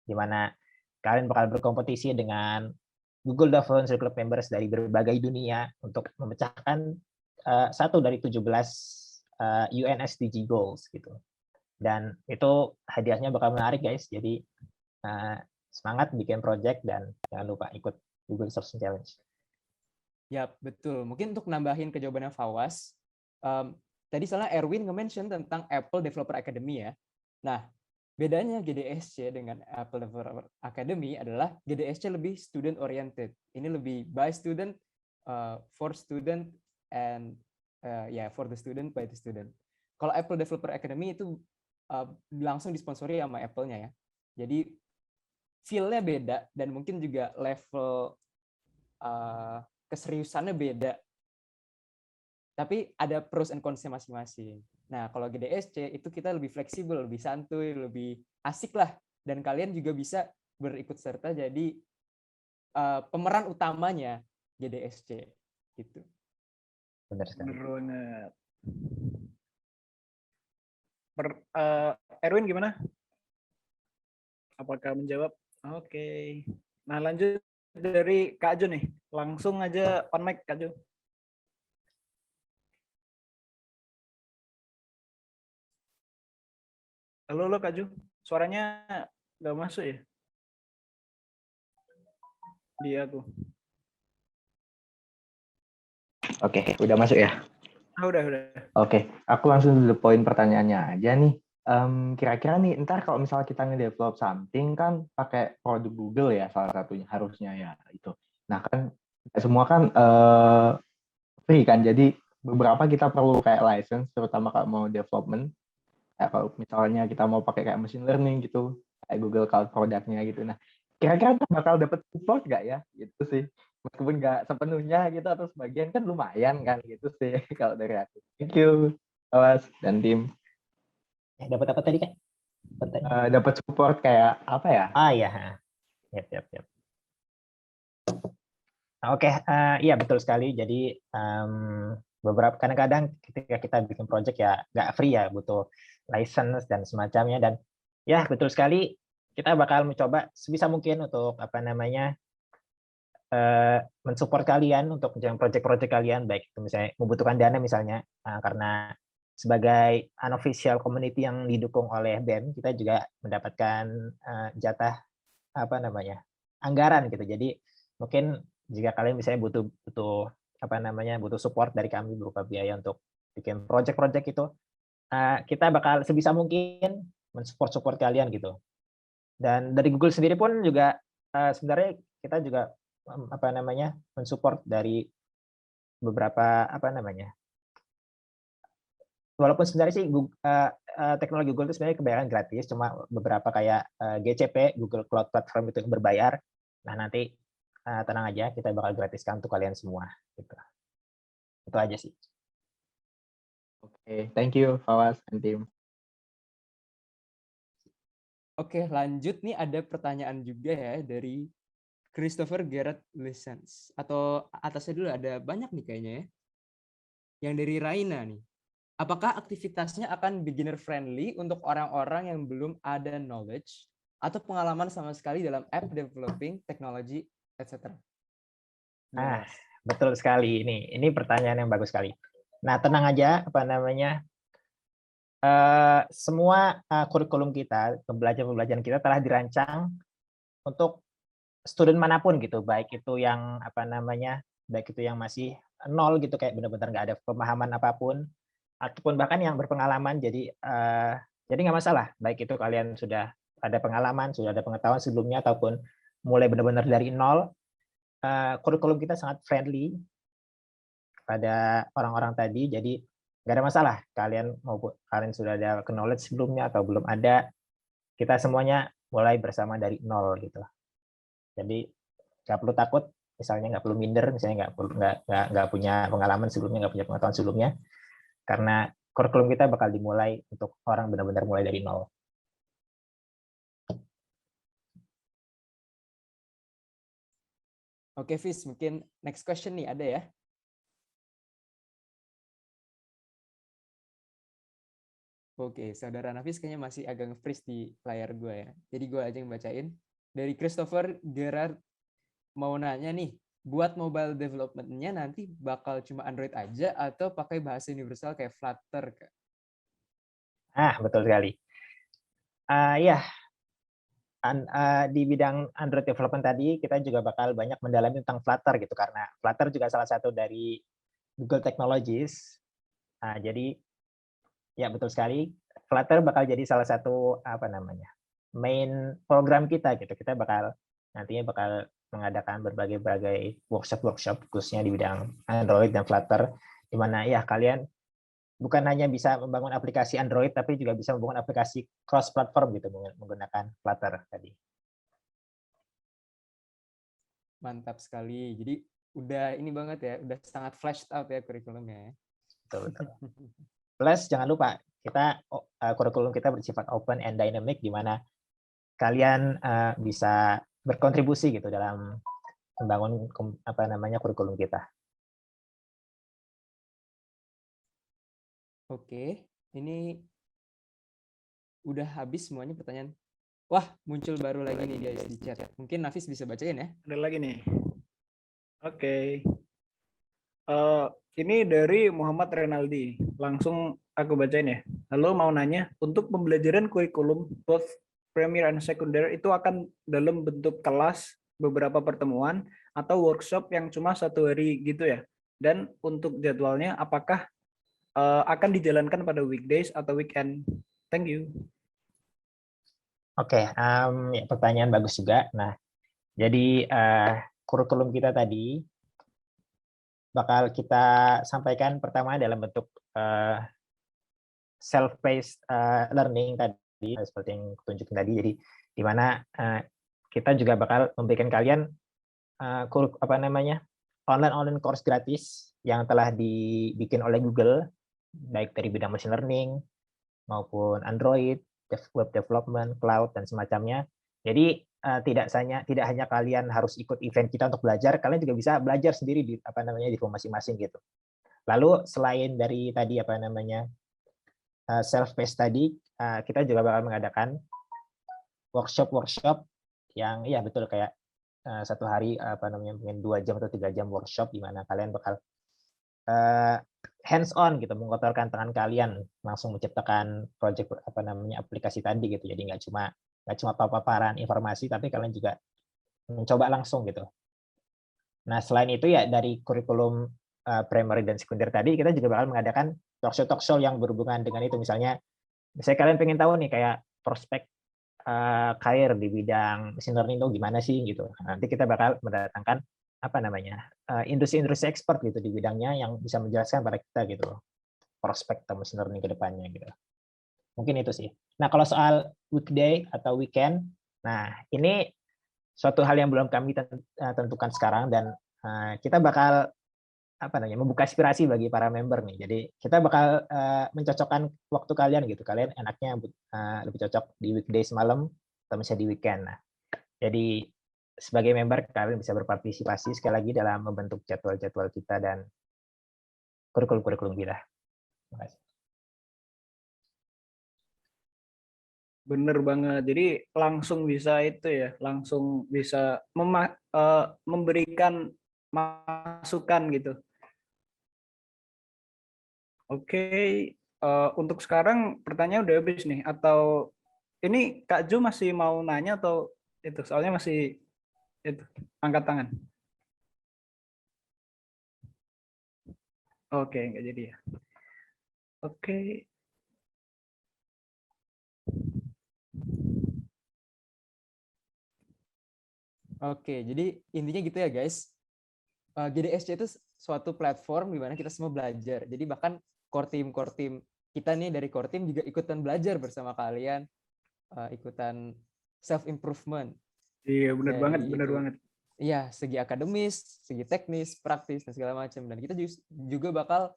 di mana kalian bakal berkompetisi dengan Google Developer Club members dari berbagai dunia untuk memecahkan satu dari 17 UN SDG goals gitu. Dan itu hadiahnya bakal menarik, guys. Jadi semangat bikin project dan jangan lupa ikut Google Solution Challenge. Ya, betul. Mungkin untuk nambahin ke jawabannya Fawas, tadi soalnya Erwin nge-mention tentang Apple Developer Academy ya. Nah, bedanya GDSC dengan Apple Developer Academy adalah GDSC lebih student oriented. Ini lebih by student, for student, and for the student, by the student. Kalau Apple Developer Academy itu langsung disponsori sama Apple-nya ya. Jadi feel-nya beda dan mungkin juga level keseriusannya beda. Tapi ada pros and cons-nya masing-masing. Nah, kalau GDSC itu kita lebih fleksibel, lebih santuy, lebih asik lah. Dan kalian juga bisa berikut serta jadi pemeran utamanya GDSC gitu. Benar sekali. Benar banget. Erwin gimana? Apakah menjawab? Oke. Nah, lanjut dari Kak Jo nih. Langsung aja on mic, Kak Jo. Halo Kak Jo. Suaranya nggak masuk ya? Di aku. Oke, udah masuk ya? Udah. Oke, aku langsung dulu poin pertanyaannya aja nih. Kira-kira nih, ntar kalau misalnya kita nge-develop something kan pakai produk Google ya, salah satunya harusnya ya itu. Nah kan semua kan free kan, jadi beberapa kita perlu kayak license, terutama kalau mau development. Kalau misalnya kita mau pakai kayak machine learning gitu, kayak Google Cloud produknya gitu. Nah, kira-kira bakal dapat support nggak ya? Gitu sih. Meskipun nggak sepenuhnya gitu atau sebagian kan lumayan kan gitu sih kalau dari aku. Thank you, Awas dan tim. Dapat apa tadi, Kak? Dapat support kayak apa ya? Ah ya, yap. Oke, iya betul sekali. Jadi beberapa kadang-kadang ketika kita bikin project ya nggak free ya, butuh license dan semacamnya. Dan ya betul sekali, kita bakal mencoba sebisa mungkin untuk apa namanya mensupport kalian untuk project-project kalian, baik itu misalnya membutuhkan dana misalnya, karena sebagai unofficial community yang didukung oleh BEM, kita juga mendapatkan jatah apa namanya anggaran gitu. Jadi mungkin jika kalian misalnya butuh apa namanya butuh support dari kami berupa biaya untuk bikin project-project itu, kita bakal sebisa mungkin mensupport kalian gitu. Dan dari Google sendiri pun juga sebenarnya kita juga apa namanya mensupport dari beberapa apa namanya, walaupun sebenarnya sih teknologi Google itu sebenarnya kebanyakan gratis, cuma beberapa kayak GCP, Google Cloud Platform itu yang berbayar. Nah nanti tenang aja, kita bakal gratiskan untuk kalian semua. Gitu. Itu aja sih. Oke, thank you, Fawas dan tim. Oke, lanjut nih ada pertanyaan juga ya dari Christopher Gerard Lessons. Atau atasnya dulu ada banyak nih kayaknya ya. Yang dari Raina nih. Apakah aktivitasnya akan beginner friendly untuk orang-orang yang belum ada knowledge atau pengalaman sama sekali dalam app developing, teknologi, etc.? Betul sekali. Ini pertanyaan yang bagus sekali. Nah, tenang aja, apa namanya, semua kurikulum kita, pembelajaran kita telah dirancang untuk student manapun gitu, baik itu yang apa namanya, baik itu yang masih nol gitu, kayak benar-benar nggak ada pemahaman apapun, ataupun bahkan yang berpengalaman. Jadi nggak masalah, baik itu kalian sudah ada pengalaman, sudah ada pengetahuan sebelumnya, ataupun mulai benar-benar dari nol. Kurikulum kita sangat friendly pada orang-orang tadi, jadi nggak ada masalah kalian sudah ada knowledge sebelumnya atau belum ada, kita semuanya mulai bersama dari nol gitu. Jadi nggak perlu takut, misalnya nggak perlu minder, misalnya nggak punya pengalaman sebelumnya, nggak punya pengetahuan sebelumnya, karena kurikulum kita bakal dimulai untuk orang benar-benar mulai dari nol. Oke, Fis, mungkin next question nih ada ya? Oke, saudara Nafis kayaknya masih agak nge-freeze di layar gue ya. Jadi gue aja yang bacain. Dari Christopher Gerard mau nanya nih, buat mobile development-nya nanti bakal cuma Android aja atau pakai bahasa universal kayak Flutter? Betul sekali. Ya, di bidang Android development tadi kita juga bakal banyak mendalami tentang Flutter gitu, karena Flutter juga salah satu dari Google Technologies. Jadi ya betul sekali, Flutter bakal jadi salah satu apa namanya main program kita gitu. Kita nantinya bakal mengadakan berbagai workshop khususnya di bidang Android dan Flutter, di mana ya kalian bukan hanya bisa membangun aplikasi Android, tapi juga bisa membangun aplikasi cross-platform gitu menggunakan Flutter tadi. Mantap sekali. Jadi udah ini banget ya, udah sangat fleshed out ya kurikulumnya. Betul. Plus jangan lupa, kurikulum kita bersifat open and dynamic, di mana kalian bisa berkontribusi gitu dalam membangun apa namanya kurikulum kita. Oke, ini udah habis semuanya pertanyaan. Wah, muncul baru lagi nih guys di chat. Mungkin Nafis bisa bacain ya? Ada lagi nih. Oke. Ini dari Muhammad Renaldi. Langsung aku bacain ya. Halo, mau nanya, untuk pembelajaran kurikulum both Premier and Secondary itu akan dalam bentuk kelas, beberapa pertemuan, atau workshop yang cuma 1 hari gitu ya? Dan untuk jadwalnya apakah akan dijalankan pada weekdays atau weekend? Thank you. Oke, ya, pertanyaan bagus juga. Nah, jadi kurikulum kita tadi bakal kita sampaikan pertama dalam bentuk self-paced learning tadi, seperti yang tunjukin tadi. Jadi di mana kita juga bakal memberikan kalian online course gratis yang telah dibikin oleh Google, baik dari bidang machine learning maupun Android, web development, cloud, dan semacamnya. Jadi tidak hanya kalian harus ikut event kita untuk belajar, kalian juga bisa belajar sendiri di di rumah masing-masing gitu. Lalu selain dari tadi self-paced tadi, kita juga bakal mengadakan workshop yang ya betul kayak satu hari mungkin 2 jam atau 3 jam workshop di mana kalian bakal hands on gitu, mengotorkan tangan kalian langsung menciptakan project aplikasi tadi gitu. Jadi nggak cuma paparan informasi, tapi kalian juga mencoba langsung gitu. Nah, selain itu ya dari kurikulum primary dan sekunder tadi, kita juga bakal mengadakan talk show yang berhubungan dengan itu. Misalnya kalian pengen tahu nih kayak prospek karir di bidang machine learning itu gimana sih gitu. Nanti kita bakal mendatangkan industri expert gitu di bidangnya yang bisa menjelaskan pada kita gitu prospek machine learning ke depannya gitu. Mungkin itu sih. Nah, kalau soal weekday atau weekend, nah ini suatu hal yang belum kami tentukan sekarang, dan kita bakal membuka aspirasi bagi para member nih. Jadi kita bakal mencocokkan waktu kalian gitu. Kalian enaknya lebih cocok di weekdays malam atau misalnya di weekend. Nah, jadi sebagai member kalian bisa berpartisipasi sekali lagi dalam membentuk jadwal-jadwal kita dan kurikulum kita. Terima kasih. Bener banget. Jadi langsung bisa itu ya, langsung bisa memberikan masukan gitu. Oke, untuk sekarang pertanyaan udah habis nih. Atau ini Kak Jo masih mau nanya atau itu? Soalnya masih itu angkat tangan. Oke, nggak jadi ya. Oke. Oke, jadi intinya gitu ya guys. GDSC itu suatu platform di mana kita semua belajar. Jadi bahkan core team kita nih dari core team juga ikutan belajar bersama kalian, ikutan self improvement. Iya, benar banget, benar banget. Iya, segi akademis, segi teknis, praktis dan segala macam. Dan kita juga bakal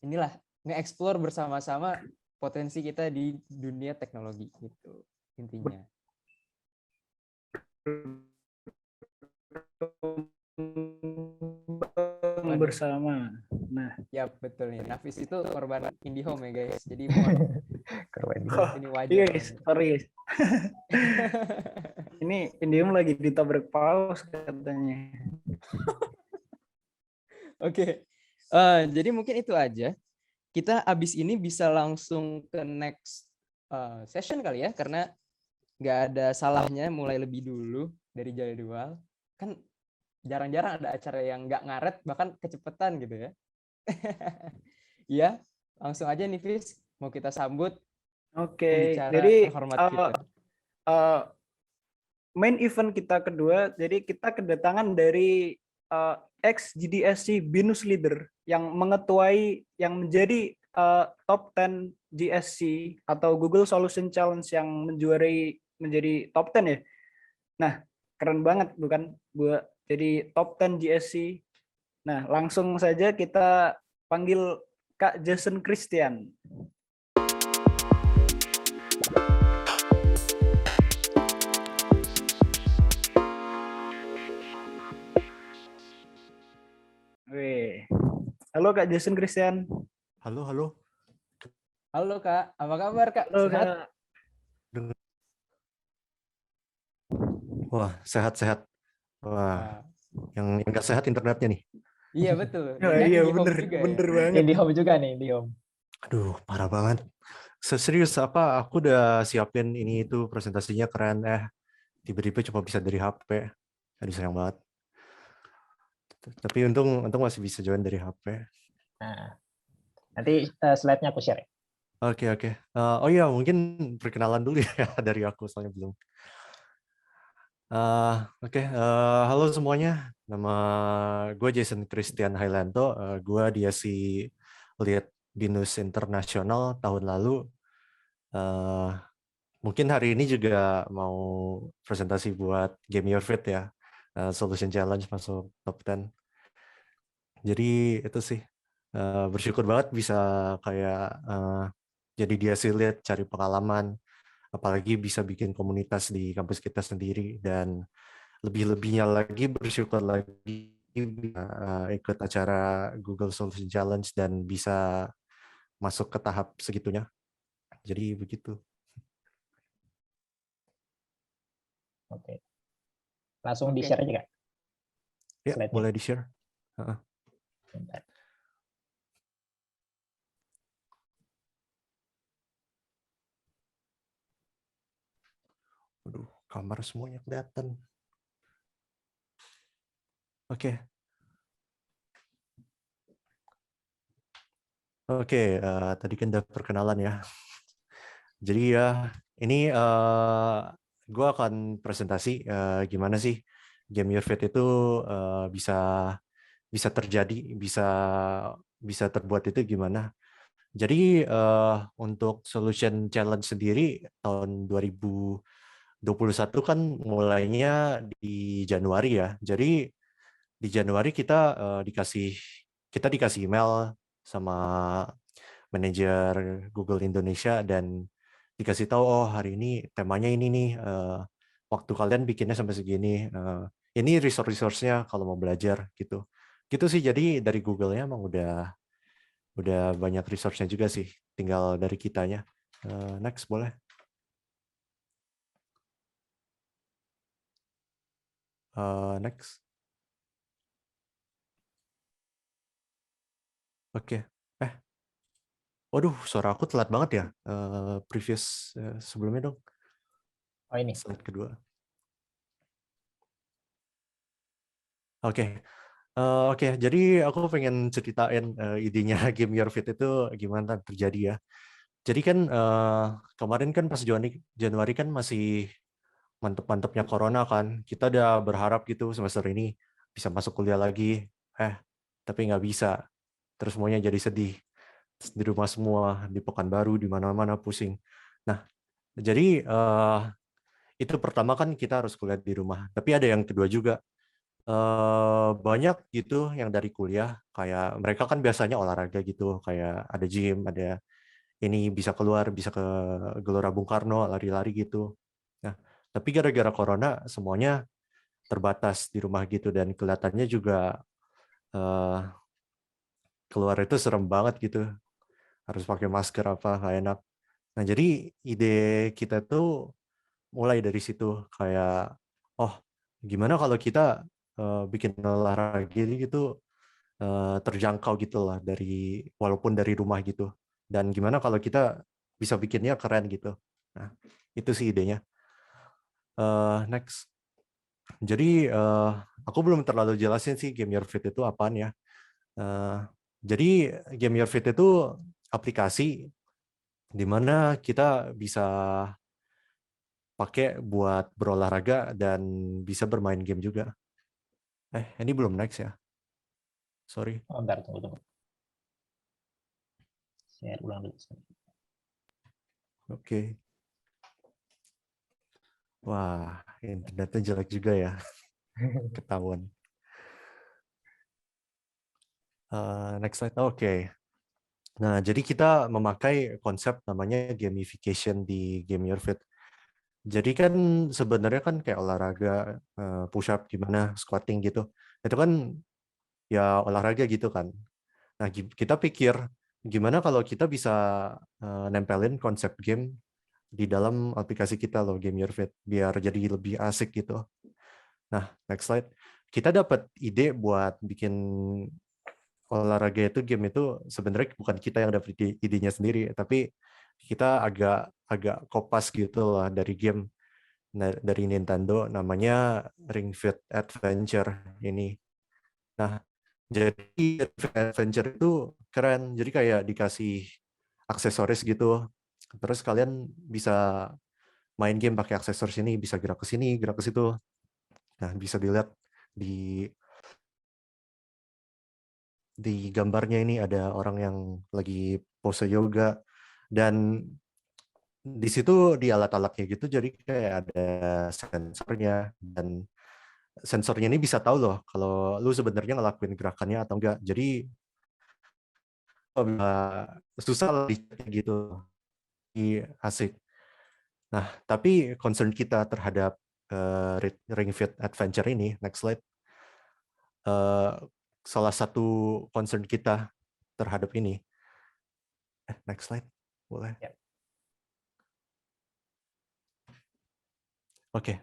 nge-explore bersama-sama potensi kita di dunia teknologi gitu intinya. Bersama. Nah, ya betul nih. Nafis itu korban IndiHome ya guys. Jadi ini wajar. Iya guys, sorry guys. Ini IndiHome lagi ditabrak paus katanya. Oke. Jadi mungkin itu aja. Kita abis ini bisa langsung ke next session kali ya, karena nggak ada salahnya mulai lebih dulu dari jadwal. Kan jarang-jarang ada acara yang nggak ngaret, bahkan kecepatan gitu ya. Ya, langsung aja nih Fis, mau kita sambut. Oke, jadi kita. Main event kita kedua, jadi kita kedatangan dari ex GDSC BINUS leader yang mengetuai, yang menjadi top 10 GSC atau Google Solution Challenge yang menjadi top 10 ya. Nah, keren banget bukan? Jadi top 10 GSC. Nah, langsung saja kita panggil Kak Jason Christian. Halo Kak Jason Christian. Halo. Halo Kak, apa kabar Kak? Halo, sehat? Kak. Wah, sehat-sehat. Wah, yang nggak sehat internetnya nih. Iya betul. Iya bener banget. IndiHome juga nih, IndiHome. Aduh, parah banget. Serius aku udah siapin ini itu presentasinya keren, tiba-tiba cuma bisa dari HP. Aduh, sayang banget. Tapi untung masih bisa join dari HP. Nah, nanti slide-nya aku share. Oke. Oh iya, mungkin perkenalan dulu ya dari aku, soalnya belum. Oke. Halo semuanya. Nama gue Jason Christian Hailanto. Gue DSC Lead BINUS Internasional tahun lalu. mungkin hari ini juga mau presentasi buat Game Your Fit ya. Solution Challenge masuk top 10. Jadi itu sih bersyukur banget bisa kayak jadi dia lead, cari pengalaman, apalagi bisa bikin komunitas di kampus kita sendiri, dan lebih-lebihnya lagi bersyukur lagi bisa ikut acara Google Solution Challenge dan bisa masuk ke tahap segitunya. Jadi begitu. Oke. Langsung di-share aja, Kak? Ya, Slide-nya. boleh di-share. Bentar. Aduh, kamar semuanya kelihatan. Oke. Oke, tadi kan udah perkenalan ya. Jadi ya, ini gue akan presentasi gimana sih Game Your Fit itu bisa terjadi, bisa terbuat itu gimana. Jadi untuk Solution Challenge sendiri tahun 2021 kan mulainya di Januari ya. Jadi di Januari kita dikasih email sama manajer Google Indonesia dan dikasih tahu, oh hari ini temanya ini nih, waktu kalian bikinnya sampai segini, ini resource-nya kalau mau belajar gitu. Gitu sih, jadi dari Google-nya emang udah banyak resource-nya juga sih, tinggal dari kitanya. Next boleh. Next. Oke. Waduh, suara aku telat banget ya. Previous sebelumnya dong. Oh ini. Slide kedua. Oke. Oke, jadi aku pengen ceritain idenya Game Your Fit itu gimana terjadi ya. Jadi kan kemarin kan pas Januari kan masih mantep-mantepnya corona kan. Kita udah berharap gitu semester ini bisa masuk kuliah lagi. Tapi nggak bisa. Terus semuanya jadi sedih. Di rumah semua, di Pekanbaru, di mana-mana pusing. Nah, jadi itu pertama kan kita harus kuliah di rumah. Tapi ada yang kedua juga. Banyak gitu yang dari kuliah, kayak mereka kan biasanya olahraga gitu, kayak ada gym, ada ini bisa keluar, bisa ke Gelora Bung Karno, lari-lari gitu. Nah, tapi gara-gara corona semuanya terbatas di rumah gitu, dan kelihatannya juga keluar itu serem banget gitu. Harus pakai masker apa, nggak enak. Nah, jadi ide kita tuh mulai dari situ, kayak, oh gimana kalau kita bikin olahraga gitu terjangkau gitu lah, walaupun dari rumah gitu. Dan gimana kalau kita bisa bikinnya keren gitu. Nah, itu sih idenya. Next. Jadi aku belum terlalu jelasin sih Game Your Fit itu apaan ya. Jadi Game Your Fit itu aplikasi di mana kita bisa pakai buat berolahraga dan bisa bermain game juga. Ini belum next ya. Sorry. Oh, bentar, tunggu. Share ulang dulu. Oke. Wah, internetnya jelek juga ya. Ketahuan. Next slide. Oke. Nah, jadi kita memakai konsep namanya gamification di Game Your Fit. Jadi kan sebenarnya kan kayak olahraga, push up gimana, squatting gitu. Itu kan ya olahraga gitu kan. Nah, kita pikir gimana kalau kita bisa nempelin konsep game di dalam aplikasi kita loh, Game Your Fit, biar jadi lebih asik gitu. Nah, next slide. Kita dapat ide buat bikin olahraga itu, game itu sebenarnya bukan kita yang dapat idenya sendiri, tapi kita agak kopas gitu lah dari game dari Nintendo, namanya Ring Fit Adventure ini. Nah, jadi Adventure itu keren, jadi kayak dikasih aksesoris gitu, terus kalian bisa main game pakai aksesoris ini, bisa gerak ke sini, gerak ke situ. Nah, bisa dilihat di gambarnya ini ada orang yang lagi pose yoga, dan di situ di alat-alatnya gitu jadi kayak ada sensornya, dan sensornya ini bisa tahu loh kalau lu sebenarnya ngelakuin gerakannya atau enggak. Jadi susah lah gitu. Asik. Nah, tapi concern kita terhadap Ring Fit Adventure ini, next slide. Salah satu concern kita terhadap ini. Next slide, boleh? Yep. Oke,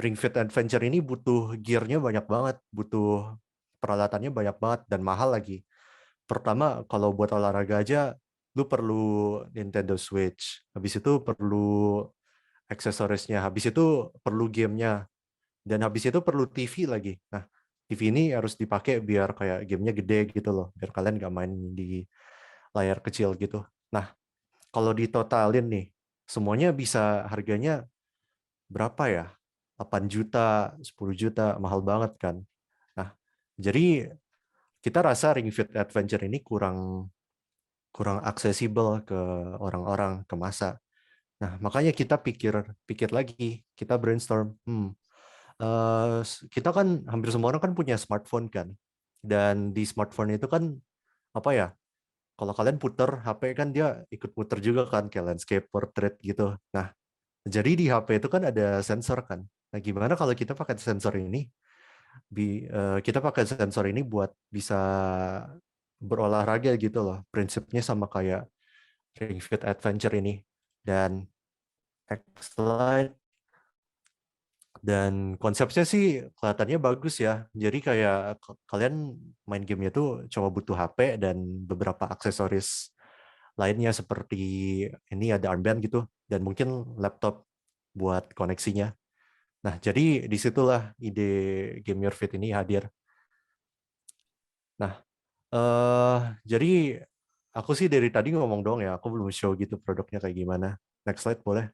Ring Fit Adventure ini butuh gear-nya banyak banget, butuh peralatannya banyak banget dan mahal lagi. Pertama, kalau buat olahraga aja, lu perlu Nintendo Switch, habis itu perlu aksesorisnya, habis itu perlu gamenya, dan habis itu perlu TV lagi. Nah, TV ini harus dipakai biar kayak gamenya gede gitu loh, biar kalian nggak main di layar kecil gitu. Nah, kalau ditotalin nih, semuanya bisa harganya berapa ya? 8 juta, 10 juta, mahal banget kan. Nah, jadi kita rasa Ring Fit Adventure ini kurang aksesibel ke orang-orang, ke massa. Nah, makanya kita pikir lagi, kita brainstorm. Kita kan hampir semua orang kan punya smartphone kan, dan di smartphone itu kan apa ya? Kalau kalian puter HP kan dia ikut puter juga kan, kayak landscape, portrait gitu. Nah, jadi di HP itu kan ada sensor kan. Nah, gimana kalau kita pakai sensor ini? Kita pakai sensor ini buat bisa berolahraga gitu loh. Prinsipnya sama kayak Ring Fit Adventure ini. Dan next slide. Dan konsepnya sih kelihatannya bagus ya. Jadi kayak kalian main gamenya tuh cuma butuh HP dan beberapa aksesoris lainnya seperti ini ada armband gitu dan mungkin laptop buat koneksinya. Nah, jadi disitulah ide Game Your Fit ini hadir. Nah, jadi aku sih dari tadi ngomong doang ya, aku belum show gitu produknya kayak gimana. Next slide boleh.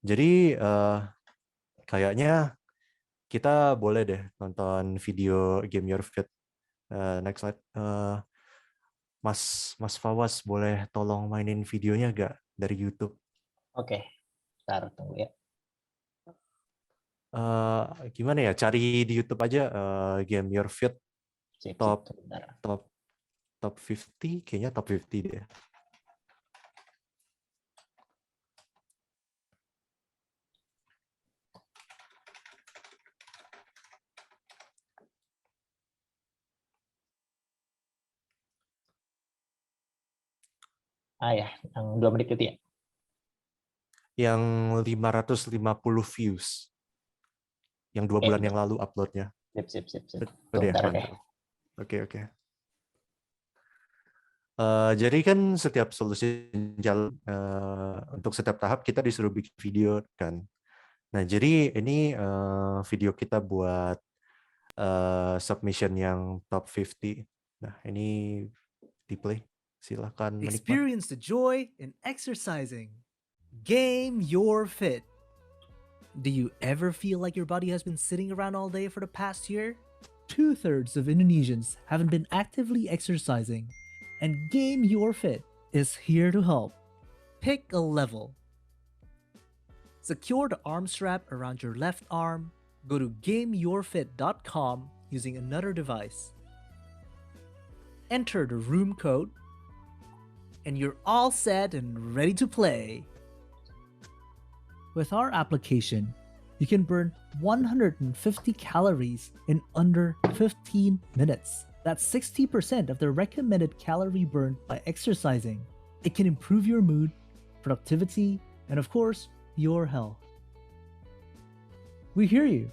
Jadi kayaknya kita boleh deh nonton video Game Your Fit. Next slide. Mas Fawaz boleh tolong mainin videonya gak dari YouTube? Oke, ntar tunggu ya. Gimana ya? Cari di YouTube aja Game Your Fit top 50, kayaknya top 50 deh. Ya, yang 2 menit itu ya? Yang 550 views. Yang 2 bulan yang lalu uploadnya. Sip. Oke. Jadi kan setiap solusi jalan untuk setiap tahap kita disuruh bikin video kan. Nah, jadi ini video kita buat submission yang top 50. Nah, ini di play. Silakan menikmati. Experience the joy in exercising. Game Your Fit. Do you ever feel like your body has been sitting around all day for the past year? 2/3 of Indonesians haven't been actively exercising, and Game Your Fit is here to help. Pick a level. Secure the arm strap around your left arm. Go to GameYourFit.com using another device. Enter the room code, and you're all set and ready to play. With our application, you can burn 150 calories in under 15 minutes. That's 60% of the recommended calorie burn by exercising. It can improve your mood, productivity, and of course, your health. We hear you.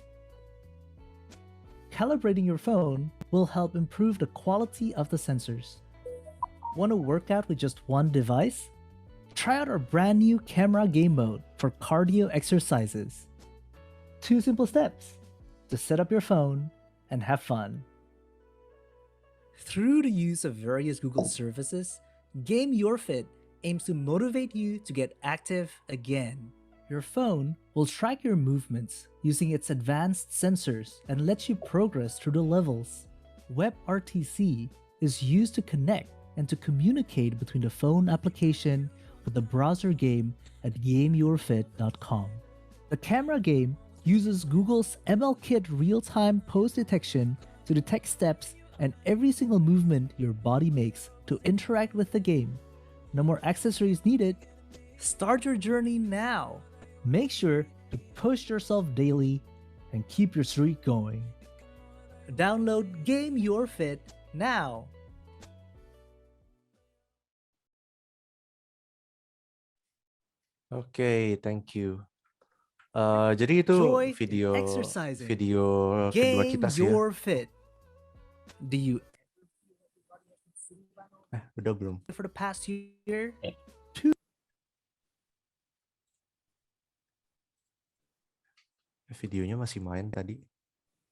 Calibrating your phone will help improve the quality of the sensors. Want to work out with just one device? Try out our brand new camera game mode for cardio exercises. 2 simple steps to set up your phone and have fun. Through the use of various Google services, Game Your Fit aims to motivate you to get active again. Your phone will track your movements using its advanced sensors and let you progress through the levels. WebRTC is used to connect and to communicate between the phone application, with the browser game at gameyourfit.com. The camera game uses Google's MLKit real-time pose detection to detect steps and every single movement your body makes to interact with the game. No more accessories needed. Start your journey now. Make sure to push yourself daily and keep your streak going. Download Game Your Fit now. Oke, thank you. Jadi itu Joy in video exercising. kedua Game kita sih ya. Your Fit. Do you Udah belum? for the past year? Videonya masih main tadi.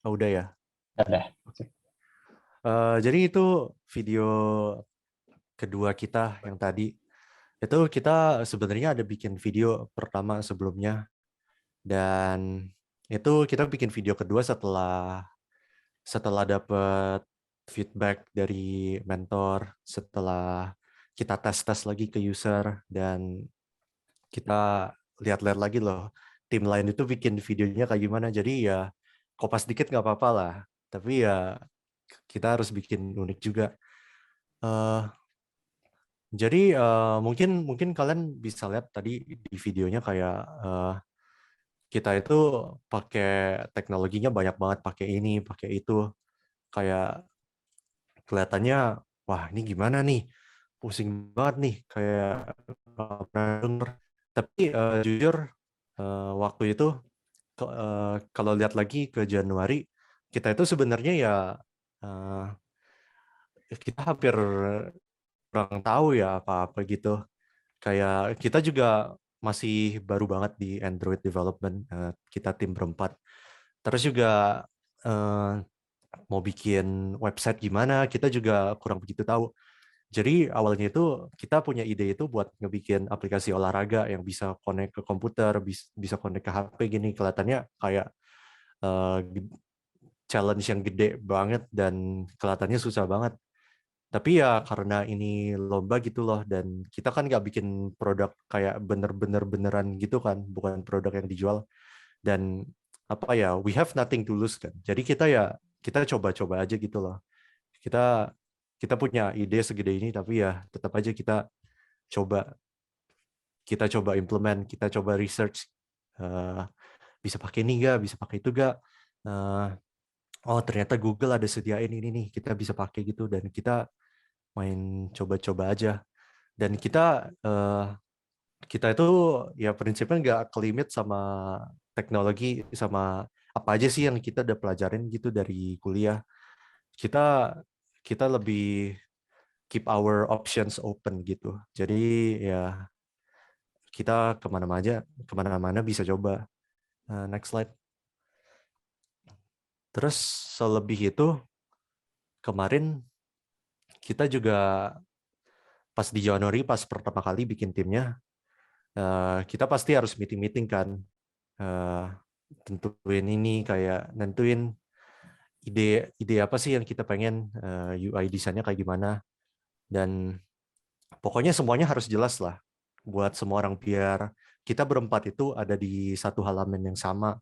Oh, udah ya? Udah. Jadi itu video kedua kita yang tadi. Itu kita sebenarnya ada bikin video pertama sebelumnya. Dan itu kita bikin video kedua setelah dapat feedback dari mentor, setelah kita tes lagi ke user, dan kita lihat-lihat lagi loh tim lain itu bikin videonya kayak gimana. Jadi ya kopas dikit nggak apa-apa lah, tapi ya kita harus bikin unik juga. Jadi mungkin kalian bisa lihat tadi di videonya kayak kita itu pakai teknologinya banyak banget, pakai ini, pakai itu. Kayak kelihatannya, wah ini gimana nih? Pusing banget nih, kayak nggak pernah denger. Tapi jujur, waktu itu kalau lihat lagi ke Januari, kita itu sebenarnya ya kita hampir kurang tahu ya apa-apa gitu. Kayak kita juga masih baru banget di Android development, kita tim berempat. Terus juga mau bikin website gimana, kita juga kurang begitu tahu. Jadi awalnya itu kita punya ide itu buat ngebikin aplikasi olahraga yang bisa connect ke komputer, bisa connect ke HP gini. Kelihatannya kayak challenge yang gede banget dan kelihatannya susah banget. Tapi ya karena ini lomba gitu loh, dan kita kan nggak bikin produk kayak beneran gitu kan, bukan produk yang dijual. Dan apa ya, we have nothing to lose kan. Jadi kita coba-coba aja gitu loh. Kita punya ide segede ini, tapi ya tetap aja kita coba implement, kita coba research, bisa pakai ini nggak, bisa pakai itu nggak. Oh ternyata Google ada sediain ini nih, kita bisa pakai gitu, dan kita main coba-coba aja. Dan kita itu ya prinsipnya nggak kelimit sama teknologi, sama apa aja sih yang kita udah pelajarin gitu dari kuliah. Kita lebih keep our options open gitu. Jadi ya kita kemana-mana bisa coba. Next slide. Terus selebih itu kemarin kita juga pas di Januari, pas pertama kali bikin timnya, kita pasti harus meeting kan, tentuin ini, kayak nentuin ide apa sih yang kita pengen, UI desainnya kayak gimana, dan pokoknya semuanya harus jelas lah buat semua orang, biar kita berempat itu ada di satu halaman yang sama,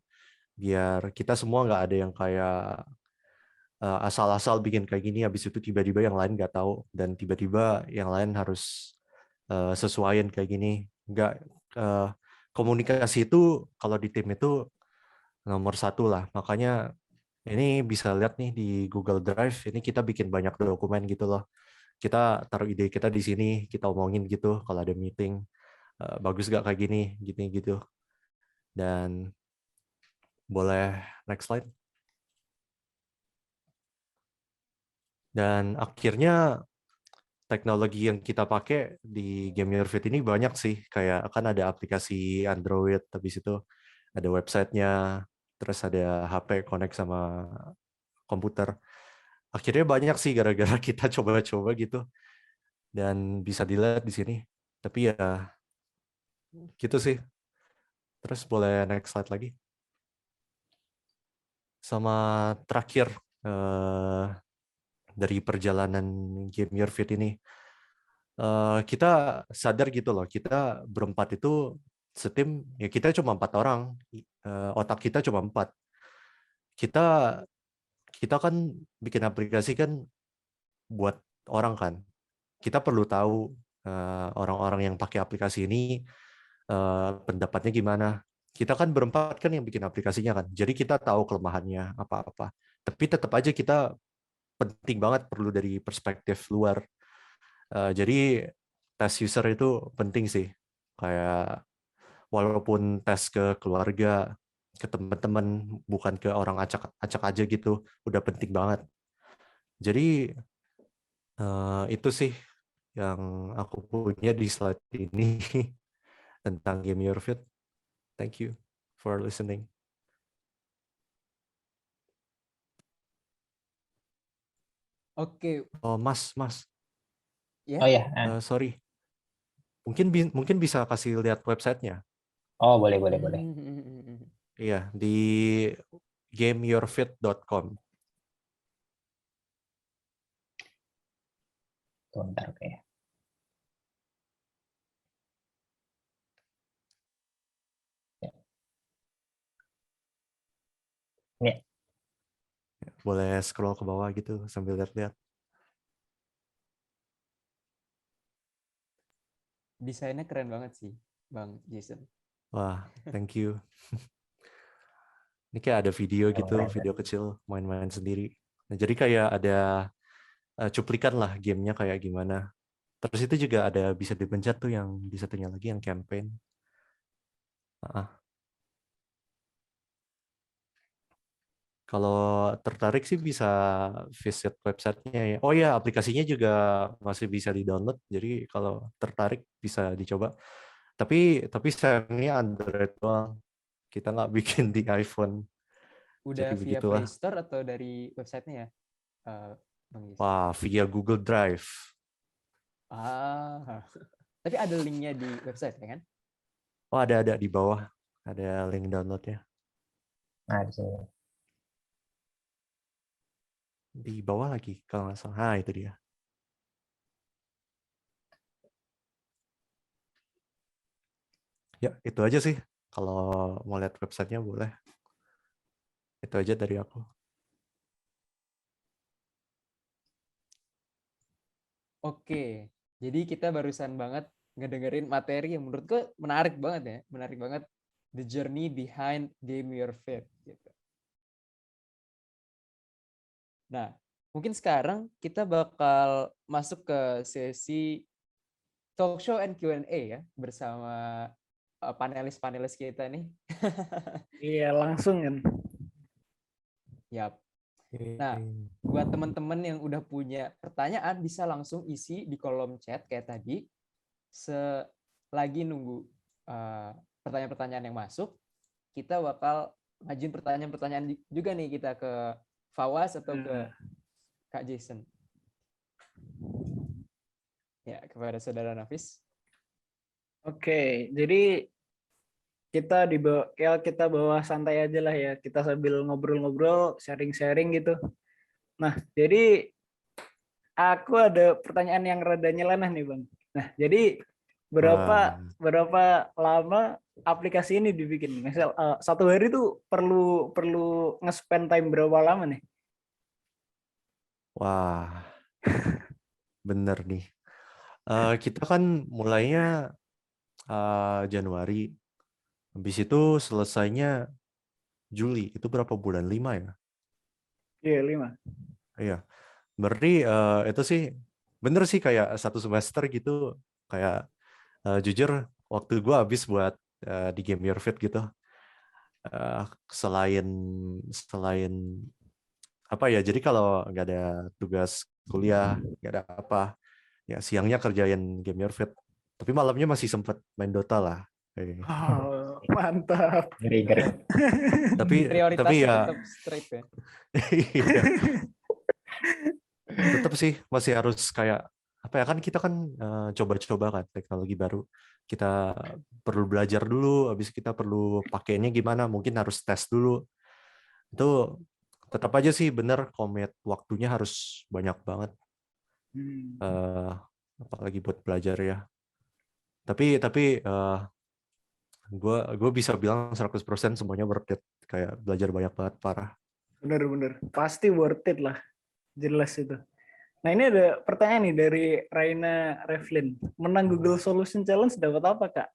biar kita semua nggak ada yang kayak asal-asal bikin kayak gini, habis itu tiba-tiba yang lain nggak tahu, dan tiba-tiba yang lain harus sesuaiin kayak gini. Nggak, komunikasi itu kalau di tim itu nomor satu lah. Makanya ini bisa lihat nih di Google Drive, ini kita bikin banyak dokumen gitu loh. Kita taruh ide kita di sini, kita omongin gitu kalau ada meeting, bagus nggak kayak gini, gitu. Dan boleh next slide. Dan akhirnya teknologi yang kita pakai di Game Your Fit ini banyak sih. Kayak kan ada aplikasi Android, habis itu ada websitenya, terus ada HP connect sama komputer. Akhirnya banyak sih gara-gara kita coba-coba gitu. Dan bisa dilihat di sini. Tapi ya gitu sih. Terus boleh next slide lagi. Sama terakhir, dari perjalanan Game Your Fit ini, kita sadar gitu loh, kita berempat itu setim, ya kita cuma 4 orang, otak kita cuma 4. Kita kan bikin aplikasi kan buat orang kan. Kita perlu tahu orang-orang yang pakai aplikasi ini pendapatnya gimana. Kita kan berempat kan yang bikin aplikasinya kan. Jadi kita tahu kelemahannya apa-apa. Tapi tetap aja kita penting banget perlu dari perspektif luar. Jadi tes user itu penting sih. Kayak walaupun tes ke keluarga, ke teman-teman, bukan ke orang acak aja gitu, udah penting banget. Jadi itu sih yang aku punya di slide ini tentang Game Your Fit. Thank you for listening. Oke. Oh, Mas. Ya. Oh ya. Sorry. Mungkin bisa kasih lihat websitenya. Oh, boleh. Iya, di gameyourfit.com. Bentar, oke. Ya. Boleh scroll ke bawah gitu sambil lihat-lihat. Desainnya keren banget sih, Bang Jason. Wah, thank you. Ini kayak ada video gitu, video kecil, main-main sendiri. Nah, jadi kayak ada cuplikan lah gamenya kayak gimana. Terus itu juga ada bisa dipencet tuh yang di satunya lagi yang campaign. Kalau tertarik sih bisa visit websitenya ya. Oh ya, aplikasinya juga masih bisa di-download. Jadi kalau tertarik bisa dicoba. Tapi sayangnya Android doang. Kita nggak bikin di iPhone. Udah Jadi via begitulah. Play Store atau dari websitenya ya, Bang Jason? Wah, via Google Drive. Tapi ada linknya di website ya kan? Oh, ada di bawah. Ada link downloadnya. Nah, di sini. Di bawah lagi kalau nggak salah. Nah, itu dia. Ya, itu aja sih. Kalau mau lihat websitenya boleh. Itu aja dari aku. Oke, jadi kita barusan banget ngedengerin materi yang menurut gue menarik banget ya. Menarik banget. The journey behind Game Your Fit. Gitu. Nah, mungkin sekarang kita bakal masuk ke sesi talk show and Q&A ya bersama panelis-panelis kita nih. Iya, langsung kan. Yap. Nah, buat teman-teman yang udah punya pertanyaan bisa langsung isi di kolom chat kayak tadi. Selagi nunggu pertanyaan-pertanyaan yang masuk, kita bakal ngajuin pertanyaan-pertanyaan juga nih kita ke Fawaz atau ke Kak Jason. Ya, kepada Saudara Nafis. Oke, jadi kita bawa santai aja lah ya. Kita sambil ngobrol-ngobrol, sharing-sharing gitu. Nah, jadi aku ada pertanyaan yang rada nyeleneh nih, Bang. Nah, jadi berapa lama aplikasi ini dibikin? Misal satu hari tuh perlu nge-spend time berapa lama nih? Wah, bener nih. Kita kan mulainya Januari. Habis itu selesainya Juli. Itu berapa bulan? 5 ya? Iya, 5. Iya. Berarti itu sih bener sih kayak 1 semester gitu. Kayak jujur waktu gue habis buat di Game Your Fit gitu. Selain apa ya, jadi kalau nggak ada tugas kuliah, nggak ada apa, ya siangnya kerjain Game Your Fit. Tapi malamnya masih sempat main Dota lah. Oh, mantap. Tapi ya tetap straight ya. Tetap sih masih harus kayak apa ya, kan kita kan coba-coba kan teknologi baru. Kita perlu belajar dulu, habis kita perlu pakainya gimana, mungkin harus tes dulu. Itu tetap aja sih bener, komit waktunya harus banyak banget. apalagi buat belajar ya. Tapi gue bisa bilang 100% semuanya worth it. Kayak belajar banyak banget, parah. Bener-bener. Pasti worth it lah. Jelas itu. Nah ini ada pertanyaan nih dari Raina Revlin. Menang Google Solution Challenge dapat apa, Kak?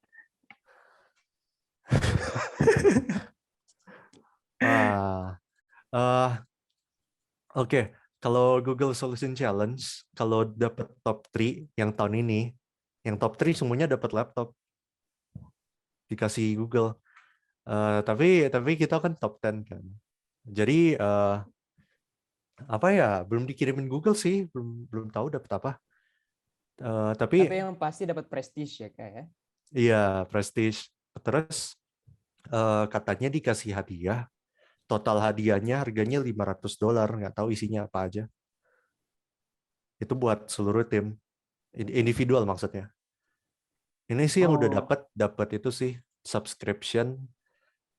Oke. Kalau Google Solution Challenge, kalau dapat top 3 yang tahun ini, yang top 3 semuanya dapat laptop. Dikasih Google. Tapi kita kan top 10 kan. Jadi apa ya, belum dikirimin Google sih, belum tahu dapat apa. Tapi yang pasti dapat prestige ya, Kak ya. Iya, prestige. Terus katanya dikasih hadiah. Total hadiahnya harganya $500, nggak tahu isinya apa aja. Itu buat seluruh tim, individual maksudnya. Ini sih yang udah dapat itu sih subscription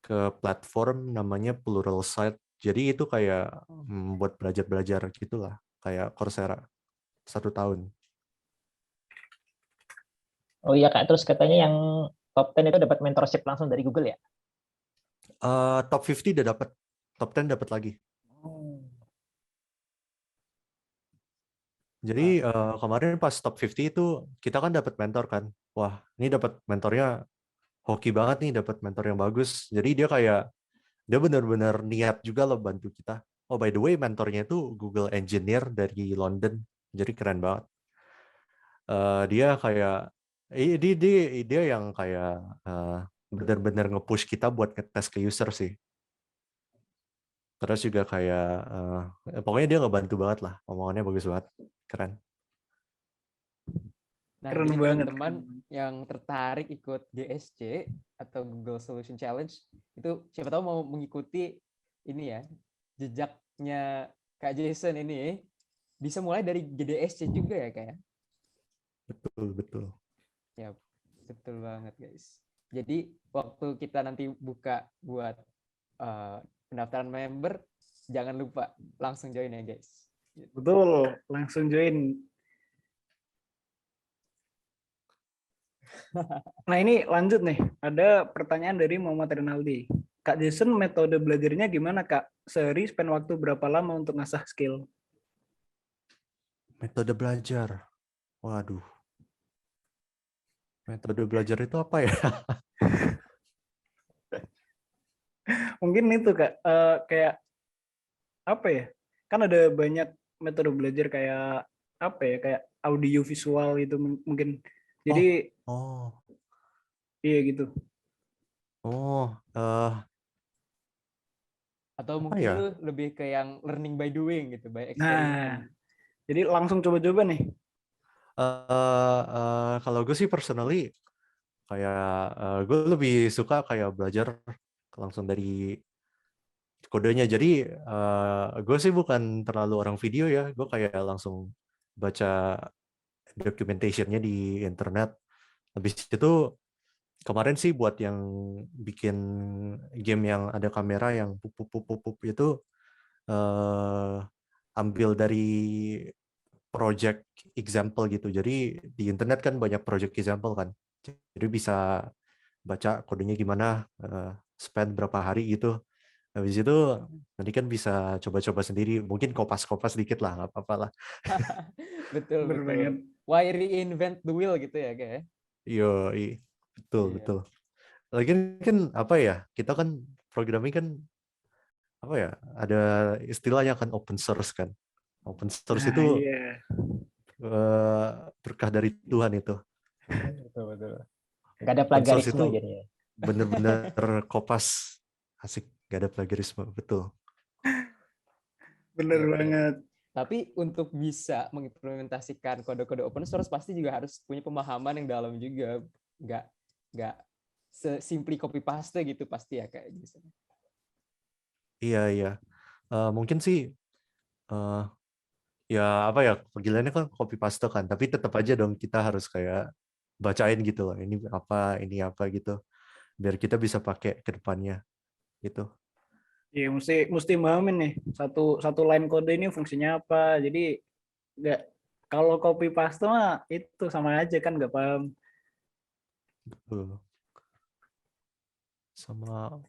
ke platform namanya Pluralsight. Jadi itu kayak buat belajar gitulah, kayak Coursera 1 tahun. Oh iya Kak, terus katanya yang top 10 itu dapat mentorship langsung dari Google ya? Top 50 udah dapat, top 10 dapat lagi. Jadi kemarin pas top 50 itu kita kan dapat mentor kan. Wah, ini dapat mentornya hoki banget nih, dapat mentor yang bagus. Jadi dia benar-benar niat juga loh bantu kita. Oh by the way, mentornya itu Google Engineer dari London. Jadi keren banget. Dia kayak dia yang kayak benar-benar nge-push kita buat ngetes ke user sih. Terus juga kayak pokoknya dia ngebantu banget lah, omongannya bagus banget, keren. Nah, keren banget. Teman-teman yang tertarik ikut GSC atau Google Solution Challenge itu siapa tahu mau mengikuti ini ya, jejaknya Kak Jason ini bisa mulai dari GDSC juga ya Kak ya. Betul. Ya, betul banget guys. Jadi waktu kita nanti buka buat pendaftaran member, jangan lupa langsung join ya guys. Betul, langsung join. Nah ini lanjut nih, ada pertanyaan dari Muhammad Rinaldi. Kak Jason, metode belajarnya gimana Kak? Sehari spend waktu berapa lama untuk ngasah skill? Metode belajar, waduh. Metode belajar itu apa ya? Mungkin itu Kak, kayak apa ya? Kan ada banyak metode belajar kayak apa ya? Kayak audio visual itu mungkin. Jadi iya gitu. Atau mungkin lu lebih ke yang learning by doing gitu, by experience. Nah, jadi langsung coba-coba nih. Kalau gue sih personally kayak gue lebih suka kayak belajar langsung dari kodenya. Jadi gue sih bukan terlalu orang video ya, gue kayak langsung baca documentation-nya di internet. Habis itu kemarin sih buat yang bikin game yang ada kamera yang pup itu ambil dari project example gitu. Jadi di internet kan banyak project example kan. Jadi bisa baca kodenya gimana, spend berapa hari gitu. Habis itu nanti kan bisa coba-coba sendiri. Mungkin kopas-kopas dikit lah, nggak apa-apa lah. Betul. Why reinvent the wheel gitu ya kayak? Yo, betul. Lagi kan apa ya? Kita kan programming kan apa ya? Ada istilahnya kan open source kan. Open source itu berkah dari Tuhan itu. Betul. Nggak ada plagiarisme jadinya. Bener-bener kopas, asik, nggak ada plagiarisme, betul. Bener banget. Tapi untuk bisa mengimplementasikan kode-kode open source pasti juga harus punya pemahaman yang dalam juga, nggak sesimply copy paste gitu pasti ya kayak gitu. Iya. Mungkin sih ya apa ya, panggilannya kan copy paste kan, tapi tetap aja dong kita harus kayak bacain gitu loh, ini apa gitu, biar kita bisa pakai ke depannya gitu. Iya, mesti pahamin nih satu line kode ini fungsinya apa, jadi Kalau copy paste mah itu sama aja kan nggak paham. Betul. Sama,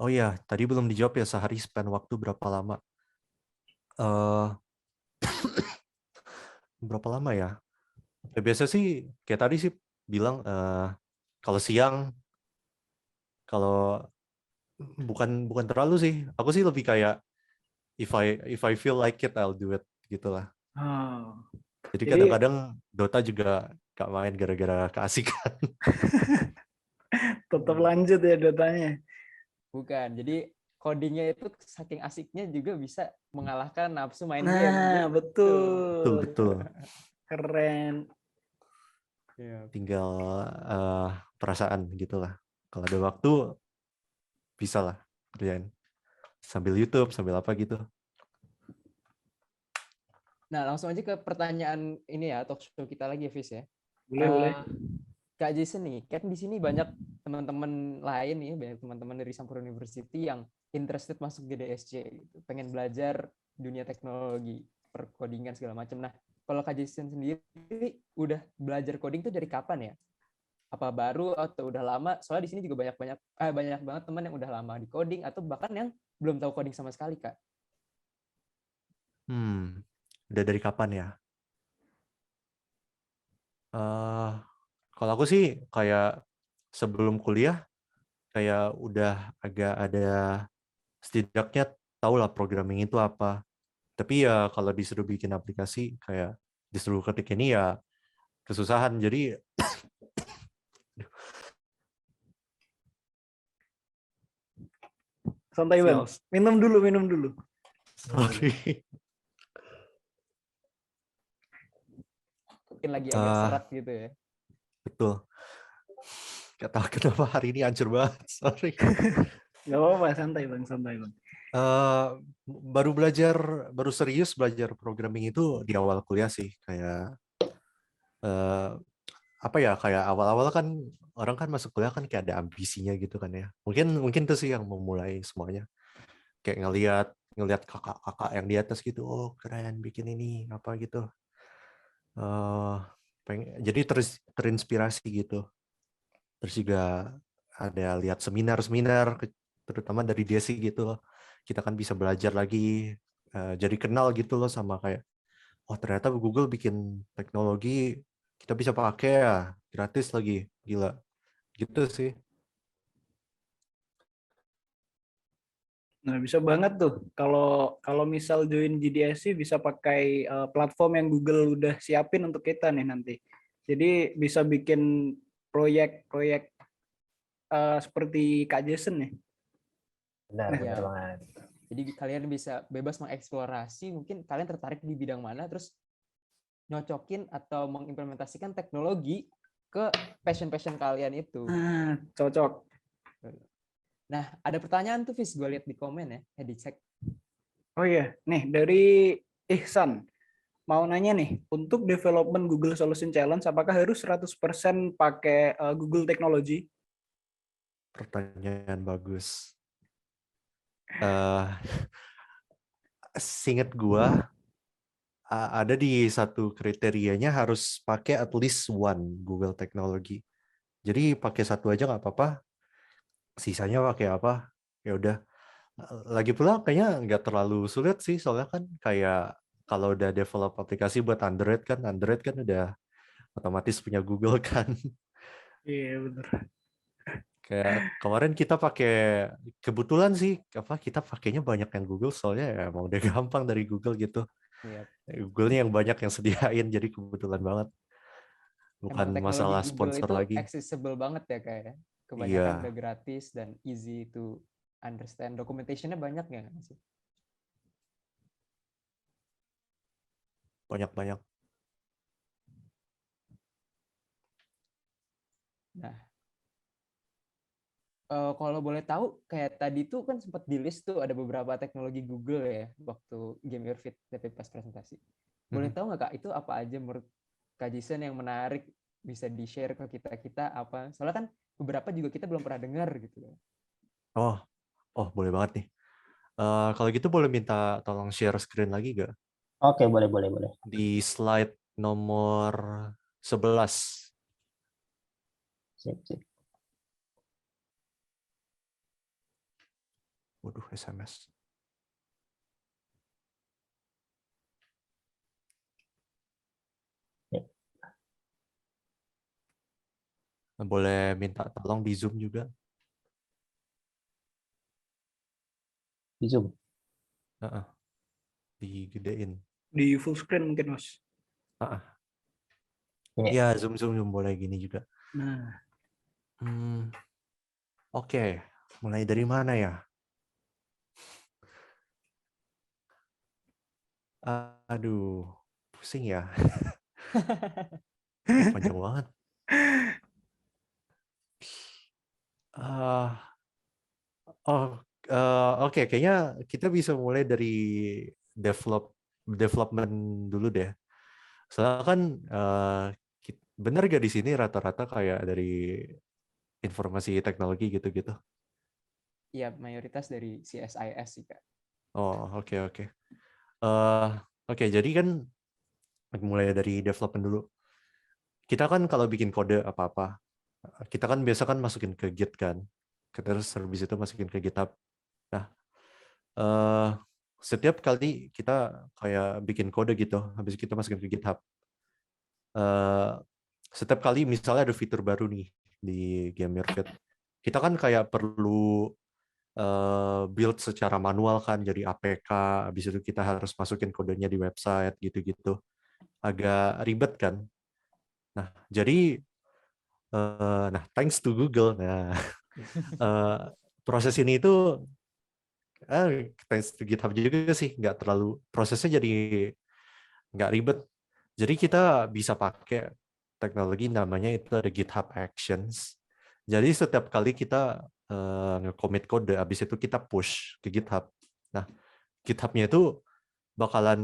oh ya, tadi belum dijawab ya, sehari spend waktu berapa lama? Eh berapa lama ya? Ya biasa sih, kayak tadi sih bilang kalau siang, kalau bukan terlalu sih. Aku sih lebih kayak if I feel like it, I'll do it gitulah. Oh. Jadi Jadi kadang-kadang Dota juga gak main gara-gara keasikan. tetap lanjut ya Dotanya. Bukan. Jadi codingnya itu saking asiknya juga bisa mengalahkan nafsu main game. Nah, Gitu. Betul. Keren. Tinggal perasaan gitulah. Kalau ada waktu bisa lah kerjain sambil YouTube, sambil apa gitu. Nah, langsung aja ke pertanyaan ini ya, talk show kita lagi, Fis ya. Boleh. Kak Jason nih, kan di sini banyak teman-teman lain nih, banyak teman-teman dari Sampurna University yang interested masuk GDSC, gitu. Pengen belajar dunia teknologi, perkodingan segala macam. Nah, kalau Kak Jason sendiri udah belajar coding tuh dari kapan ya? Apa baru atau udah lama? Soalnya di sini juga banyak banget teman yang udah lama di coding atau bahkan yang belum tahu coding sama sekali, Kak. Udah dari kapan ya? Kalau aku sih kayak sebelum kuliah kayak udah agak ada setidaknya tahu lah programming itu apa. Tapi ya kalau disuruh bikin aplikasi kayak disuruh ketik ini ya kesusahan. Jadi Santai Bang. Minum dulu. Sorry. Mungkin lagi agak serat gitu ya. Betul. Gak tahu kenapa hari ini hancur banget. Sorry. Gak apa-apa, santai Bang. Baru serius belajar programming itu di awal kuliah sih. Kayak kayak awal-awal kan orang kan masuk kuliah kan kayak ada ambisinya gitu kan ya. Mungkin itu sih yang memulai semuanya. Kayak ngelihat kakak-kakak yang di atas gitu, oh keren bikin ini apa gitu. Jadi terinspirasi gitu. Terus juga ada lihat seminar-seminar terutama dari Desi gitu loh. Kita kan bisa belajar lagi, jadi kenal gitu loh sama kayak oh ternyata Google bikin teknologi kita bisa pakai ya, gratis lagi, gila. Gitu sih. Nah, bisa banget tuh. Kalau misal join GDSC bisa pakai platform yang Google udah siapin untuk kita nih nanti. Jadi bisa bikin proyek-proyek seperti Kak Jason nih. Benar banget. Jadi kalian bisa bebas mengeksplorasi, mungkin kalian tertarik di bidang mana, terus nyocokin atau mengimplementasikan teknologi ke passion kalian itu. Cocok. Nah, ada pertanyaan tuh, Fis, gue lihat di komen ya, di cek. Oh iya, nih dari Ihsan. Mau nanya nih, untuk development Google Solution Challenge, apakah harus 100% pakai Google Technology? Pertanyaan bagus. Seingat gua ada di satu kriterianya harus pakai at least one Google Technology. Jadi pakai satu aja nggak apa-apa. Sisanya pakai apa? Ya udah. Lagi pula kayaknya nggak terlalu sulit sih, soalnya kan kayak kalau udah develop aplikasi buat Android kan udah otomatis punya Google kan. Iya benar. Kayak kemarin kita kebetulan sih kita pakainya banyak yang Google soalnya ya emang udah gampang dari Google gitu. Google-nya yang banyak yang sediain jadi kebetulan banget. Bukan masalah sponsor itu lagi. Accessible banget ya kayak. Kebanyakan udah gratis dan easy to understand. Documentation-nya banyak ya nggak sih? Banyak. Nah, kalau boleh tahu, kayak tadi tuh kan sempat di list tuh ada beberapa teknologi Google ya waktu Game Your Fit tapi pas presentasi. Boleh tahu nggak Kak, itu apa aja menurut Kak Jason yang menarik bisa di-share ke kita apa? Soalnya kan beberapa juga kita belum pernah dengar gitu. Oh boleh banget nih. Kalau gitu boleh minta tolong share screen lagi gak? Oke, boleh. Di slide nomor 11. Sip, sip. Waduh, SMS. Boleh minta tolong di Zoom juga. Di Zoom. Digedein. Di full screen mungkin, Mas. Iya, zoom boleh gini juga. Nah, Oke, mulai dari mana ya? Aduh, pusing ya. Panjang banget. Oke, kayaknya kita bisa mulai dari development dulu deh. Soalnya kan benar gak di sini rata-rata kayak dari informasi teknologi gitu-gitu? Iya, mayoritas dari CSIS sih, Kak. Oh, oke. Oke, jadi kan mulai dari development dulu. Kita kan kalau bikin kode apa-apa, kita kan biasa kan masukin ke Git kan. Terus habis itu masukin ke GitHub. Nah, setiap kali kita kayak bikin kode gitu, habis kita masukin ke GitHub. Setiap kali misalnya ada fitur baru nih di Game Your Fit, kita kan kayak perlu build secara manual kan, jadi APK, habis itu kita harus masukin kodenya di website gitu-gitu. Agak ribet kan. Nah, jadi thanks to Google. Nah, proses ini itu thanks to GitHub juga sih, nggak terlalu, prosesnya jadi nggak ribet. Jadi kita bisa pakai teknologi namanya itu ada GitHub Actions. Jadi setiap kali kita nge-commit kode, habis itu kita push ke GitHub. Nah, GitHub-nya itu bakalan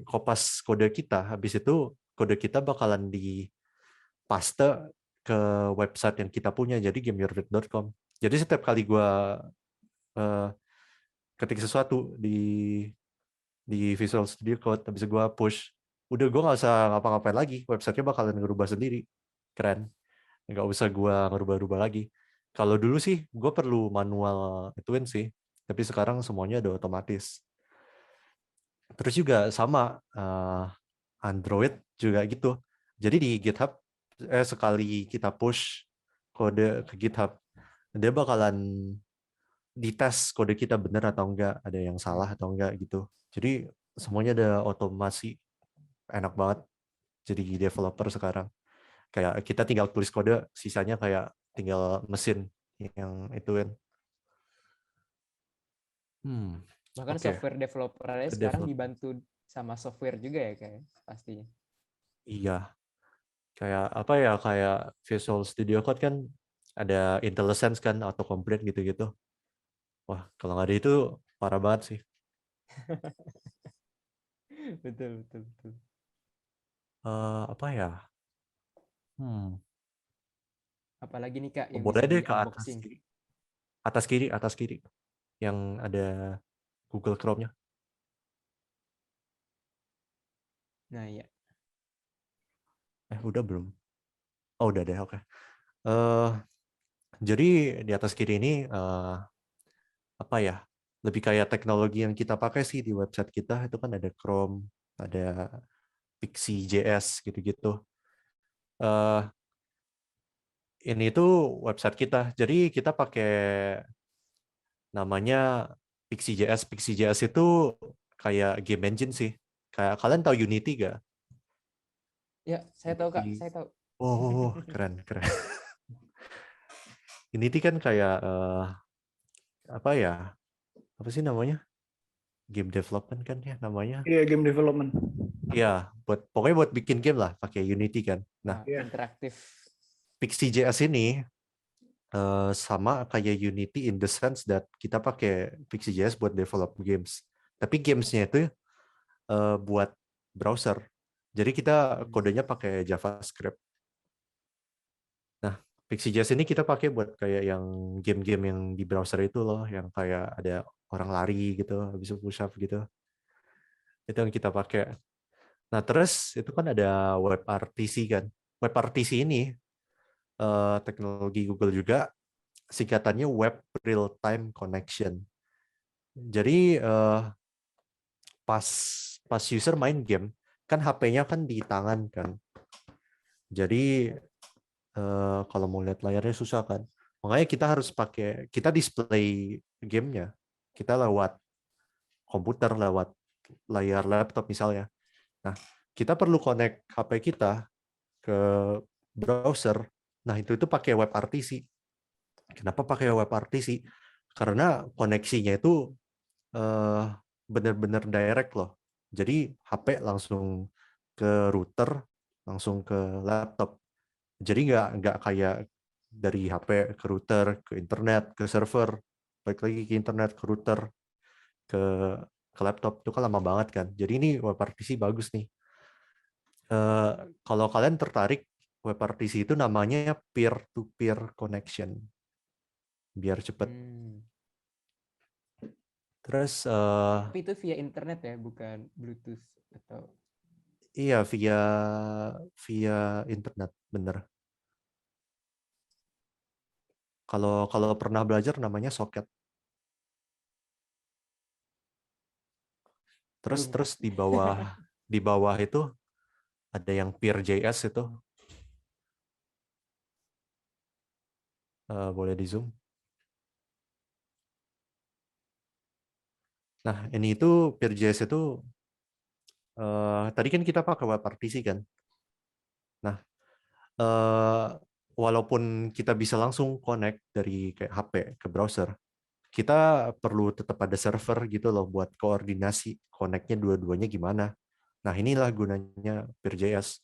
kopas kode kita, habis itu kode kita bakalan dipaste ke website yang kita punya, jadi gameyourfit.com. Jadi setiap kali gue ketik sesuatu di Visual Studio Code, habis gue push, udah gue nggak usah ngapa-ngapain lagi, websitenya bakalan ngerubah sendiri. Keren, nggak usah gue ngerubah-rubah lagi. Kalau dulu sih gue perlu manual ituin sih, tapi sekarang semuanya udah otomatis. Terus juga sama Android juga gitu. Jadi di GitHub sekali kita push kode ke GitHub, dia bakalan dites kode kita benar atau enggak, ada yang salah atau enggak gitu. Jadi semuanya ada otomasi, enak banget jadi developer sekarang. Kayak kita tinggal tulis kode, sisanya kayak tinggal mesin yang ituin. Bahkan software developernya sekarang dibantu sama software juga ya, kayak pastinya. Iya. Kayak apa ya, kayak Visual Studio Code kan ada IntelliSense kan, autocomplete gitu-gitu. Wah, kalau nggak ada itu parah banget sih. Betul. Apa ya? Apalagi nih Kak yang boleh bisa deh ke di-unboxing. atas kiri yang ada Google Chrome-nya. Nah, ya. Udah belum? Oh, udah deh, oke. Jadi di atas kiri ini apa ya? Lebih kayak teknologi yang kita pakai sih di website kita, itu kan ada Chrome, ada Pixie.js gitu-gitu. Ini tuh website kita. Jadi kita pakai namanya Pixie.js. Pixie.js itu kayak game engine sih. Kayak kalian tahu Unity gak? Ya, saya tahu Kak, saya tahu. Oh, keren. Unity kan kayak apa ya? Apa sih namanya? Game development kan ya namanya? Iya, game development. Iya, pokoknya buat bikin game lah pakai Unity kan. Nah, interaktif. Pixie.js ini sama kayak Unity in the sense that kita pakai Pixie.js buat develop games. Tapi gamesnya itu buat browser. Jadi kita kodenya pakai JavaScript. Nah, Pixie.js ini kita pakai buat kayak yang game-game yang di browser itu loh, yang kayak ada orang lari gitu, habis itu push up gitu. Itu yang kita pakai. Nah, terus itu kan ada WebRTC kan. WebRTC ini teknologi Google juga, singkatannya Web Real Time Connection. Jadi pas user main game, kan HP-nya kan di tangan kan. Jadi kalau mau lihat layarnya susah kan. Makanya kita display gamenya. Kita lewat komputer, lewat layar laptop misalnya. Nah, kita perlu connect HP kita ke browser. Nah, itu pakai WebRTC. Kenapa pakai WebRTC? Karena koneksinya itu benar-benar direct loh. Jadi HP langsung ke router, langsung ke laptop. Jadi nggak kayak dari HP ke router, ke internet, ke server, balik lagi ke internet, ke router, ke laptop. Itu kan lama banget kan. Jadi ini WebRTC bagus nih. Kalau kalian tertarik, WebRTC itu namanya peer-to-peer connection. Biar cepet. Terus Tapi itu via internet ya, bukan Bluetooth atau? Iya, via internet, bener. Kalau pernah belajar namanya socket. Terus di bawah itu ada yang peer.js itu. Boleh di zoom. Nah, ini itu peer.js itu tadi kan kita pakai WebRTC kan. Nah, walaupun kita bisa langsung connect dari kayak HP ke browser, kita perlu tetap ada server gitu loh buat koordinasi connect-nya dua-duanya gimana. Nah, inilah gunanya peer.js.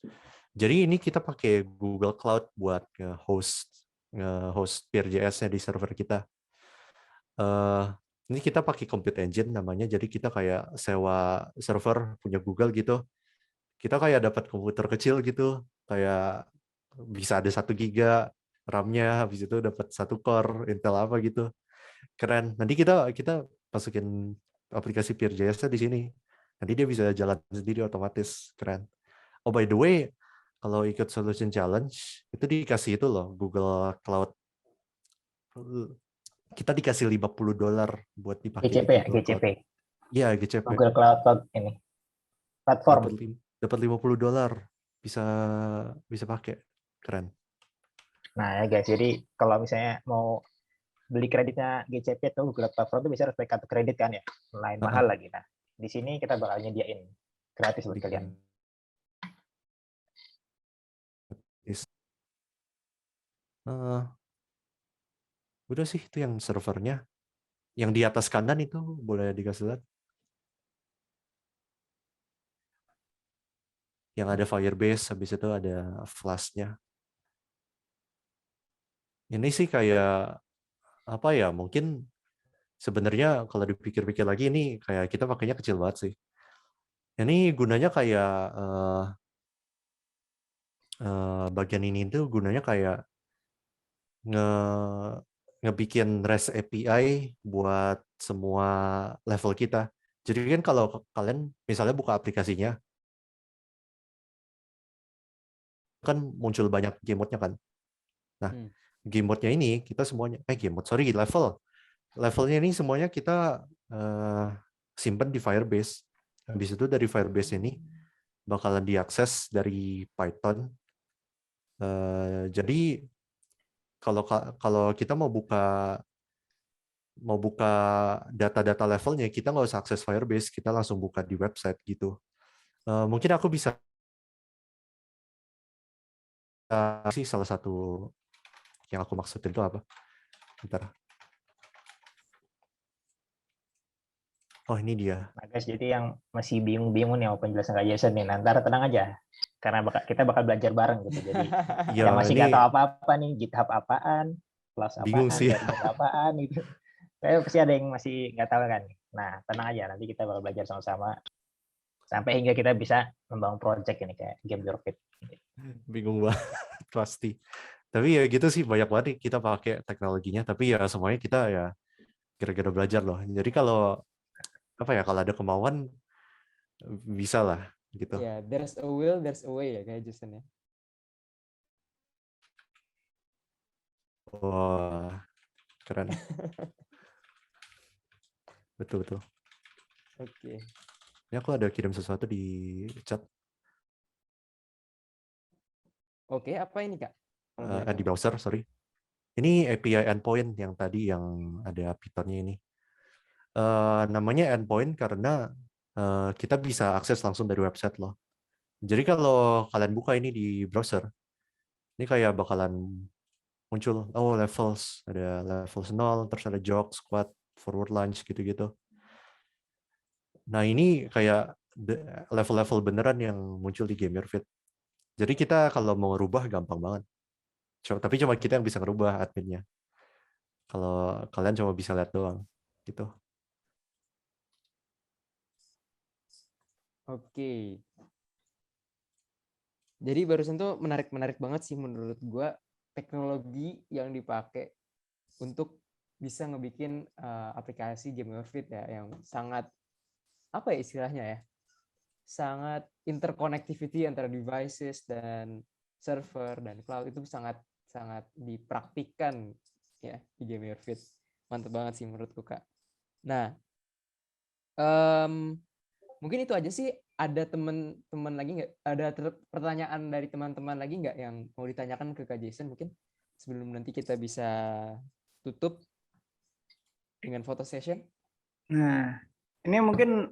Jadi ini kita pakai Google Cloud buat nge-host peer.js-nya di server kita. Ini kita pakai Compute Engine namanya, jadi kita kayak sewa server punya Google gitu. Kita kayak dapat komputer kecil gitu, kayak bisa ada 1 giga RAM-nya, habis itu dapat 1 core Intel apa gitu. Keren. Nanti kita masukin aplikasi peer.js-nya di sini. Nanti dia bisa jalan sendiri otomatis. Keren. Oh, by the way, kalau ikut Solution Challenge, itu dikasih itu loh, Google Cloud. Kita dikasih $50 buat dipakai. GCP ya, GCP. Iya, GCP. Google Cloud ini. Platform. Dapat $50 bisa pakai. Keren. Nah ya guys, jadi kalau misalnya mau beli kreditnya GCP atau Google Platform itu bisa harus pakai kartu kredit kan ya, lain mahal lagi. Nah di sini kita bakal nyediain gratis buat kalian. Udah sih itu yang servernya. Yang di atas kanan itu boleh dikasih lihat. Yang ada Firebase, habis itu ada Flash-nya. Ini sih kayak apa ya? Mungkin sebenarnya kalau dipikir-pikir lagi ini kayak kita pakainya kecil banget sih. Ini gunanya kayak bagian ini tuh gunanya kayak ngebikin REST API buat semua level kita. Jadi kan kalau kalian misalnya buka aplikasinya, kan muncul banyak game mode-nya kan. Nah, game mode-nya ini kita semuanya, levelnya ini semuanya kita simpan di Firebase. Habis itu dari Firebase ini bakalan diakses dari Python. Jadi kalau kita mau buka data-data levelnya, kita nggak usah akses Firebase, kita langsung buka di website gitu. Mungkin aku bisa sih salah satu yang aku maksudin itu apa? Bentar. Oh, ini dia. Nah guys, jadi yang masih bingung-bingung nih apa penjelasan Kak Jason nih, ntar tenang aja. Karena kita bakal belajar bareng gitu. Jadi yang masih nggak tahu apa-apa nih, GitHub apaan, Flash apaan, apaan gitu. Kayak pasti ada yang masih nggak tahu kan. Nah, tenang aja, nanti kita bakal belajar sama-sama sampai hingga kita bisa membangun project ini kayak Game Your Fit. Bingung banget pasti. Tapi ya gitu sih, banyak banget kita pakai teknologinya. Tapi ya semuanya kita ya kira-kira belajar loh. Jadi kalau apa ya, kalau ada kemauan bisa lah. gitu. Ya, there's a will, there's a way ya kayak Jason ya. Wah, keren. Betul. Oke. Ini aku ada kirim sesuatu di chat. Oke, apa ini Kak? Kalau boleh Di tahu. browser, sorry. Ini API endpoint yang tadi yang ada Python-nya ini. Namanya endpoint karena kita bisa akses langsung dari website loh. Jadi kalau kalian buka ini di browser, ini kayak bakalan muncul, oh levels, ada levels 0, terus ada jog, squat, forward lunge, gitu-gitu. Nah ini kayak level-level beneran yang muncul di Game Your Fit. Jadi kita kalau mau ngerubah gampang banget. Tapi cuma kita yang bisa ngerubah adminnya. Kalau kalian cuma bisa lihat doang, gitu. Oke. Jadi barusan tuh menarik banget sih menurut gua teknologi yang dipakai untuk bisa ngebikin aplikasi Game Your Fit ya yang sangat apa ya istilahnya ya? Sangat interconnectivity antara devices dan server dan cloud itu sangat dipraktikkan ya di Game Your Fit. Mantap banget sih menurutku Kak. Nah, mungkin itu aja sih. Ada teman-teman lagi nggak? Ada pertanyaan dari teman-teman lagi nggak yang mau ditanyakan ke Kak Jason mungkin sebelum nanti kita bisa tutup dengan foto session? Nah, ini mungkin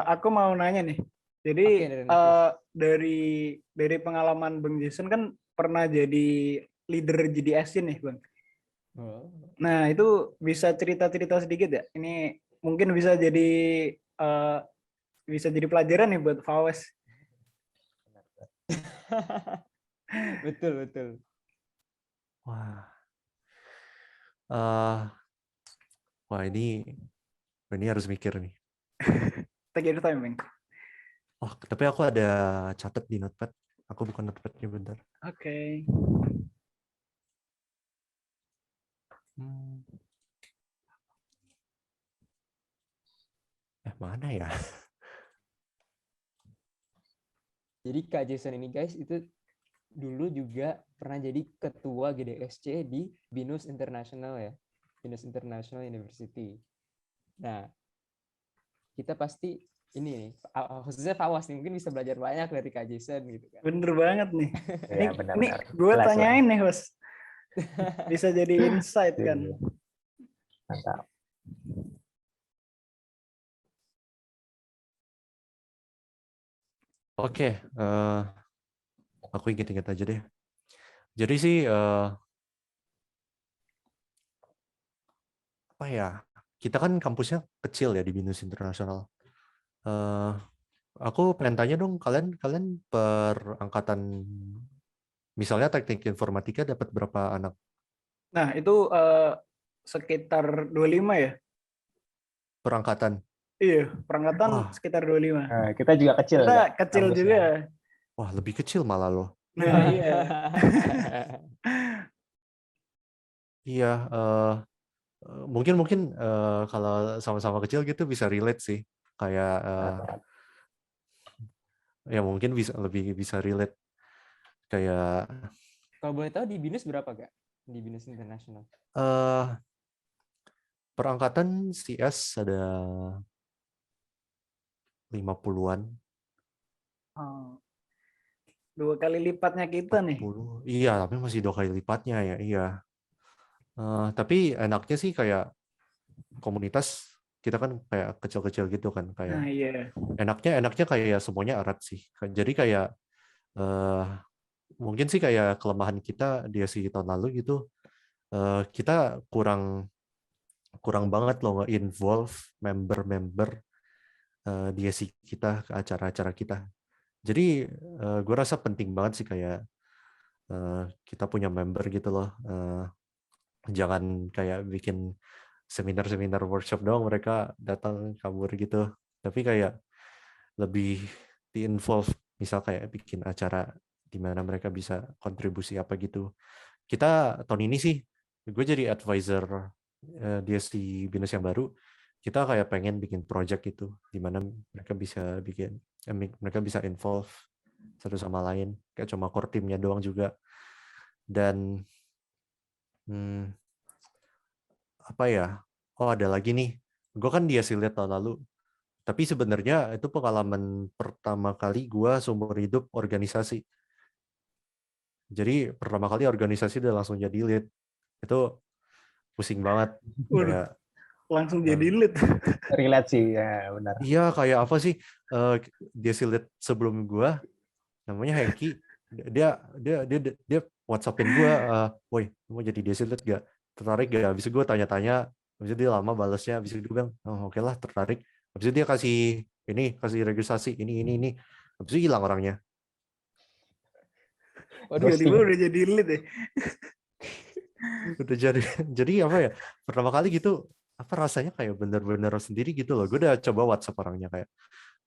aku mau nanya nih. Jadi dari pengalaman Bang Jason kan pernah jadi leader GDSC nih, Bang. Oh. Nah, itu bisa cerita-cerita sedikit ya? Ini mungkin bisa jadi pelajaran nih buat Fawes. Betul. Wah, ini harus mikir nih. Take your time, Bang. Oh, tapi aku ada catat di notepad. Aku bukan notepadnya bentar. Oke. Mana ya? Jadi Kak Jason ini guys itu dulu juga pernah jadi ketua GDSC di BINUS International ya, BINUS International University. Nah, kita pasti ini nih, khususnya Fawas nih mungkin bisa belajar banyak dari Kak Jason gitu kan. Bener banget nih. Ya, ini gue tanyain nih, Bos. Bisa jadi insight kan. Mantap. Oke, aku inget-inget aja deh. Jadi sih apa ya? Kita kan kampusnya kecil ya di BINUS Internasional. Aku pengen tanya dong, kalian per angkatan, misalnya teknik informatika dapat berapa anak? Nah, itu sekitar 25 ya? Per angkatan? Iya, perangkatan sekitar 25. Kita juga kecil. Kita kecil juga. Wah, lebih kecil malah loh. Nah, iya. Iya, mungkin kalau sama-sama kecil gitu bisa relate sih. Kayak ya mungkin lebih bisa relate. Kayak kalau boleh tahu di BINUS berapa Kak? Di BINUS Internasional? Per angkatan CS ada 50-an. Oh. 2 kali lipatnya kita 40. nih. Iya, tapi masih 2 kali lipatnya ya. Iya. Tapi enaknya sih kayak komunitas kita kan kayak kecil-kecil gitu kan kayak. Nah, iya. Enaknya kayak semuanya erat sih. Jadi kayak mungkin sih kayak kelemahan kita di tahun lalu gitu. Kita kurang banget loh nge-involve member-member di kita ke acara-acara kita. Jadi gue rasa penting banget sih kayak kita punya member gitu loh. Jangan kayak bikin seminar workshop doang mereka datang kabur gitu. Tapi kayak lebih di-involve, misal kayak bikin acara di mana mereka bisa kontribusi apa gitu. Kita tahun ini sih gue jadi advisor DSC BINUS yang baru. kita kayak pengen bikin project itu di mana mereka bisa mereka bisa involve satu sama lain, kayak cuma core timnya doang juga. Dan apa ya? Oh, ada lagi nih. Gue kan di Affiliate tahun lalu. Tapi sebenarnya itu pengalaman pertama kali gue seumur hidup organisasi. Jadi pertama kali organisasi udah langsung jadi lead. Itu pusing banget. Kayak, langsung jadi lead. Relate sih, ya benar. iya, kayak apa sih? Dia lead sebelum gue, namanya Hengki. Dia WhatsAppin gue, woi, mau jadi dia lead gak? Tertarik gak? Habis itu gue tanya-tanya, habis itu dia lama balasnya, habis itu gue bilang, oh, oke lah, tertarik. Habis itu dia kasih registrasi, ini. Habis itu hilang orangnya. Tiba-tiba udah jadi lead ya. Udah jadi apa ya? Pertama kali gitu, apa rasanya kayak bener-bener sendiri gitu loh. Gue udah coba WhatsApp orangnya kayak,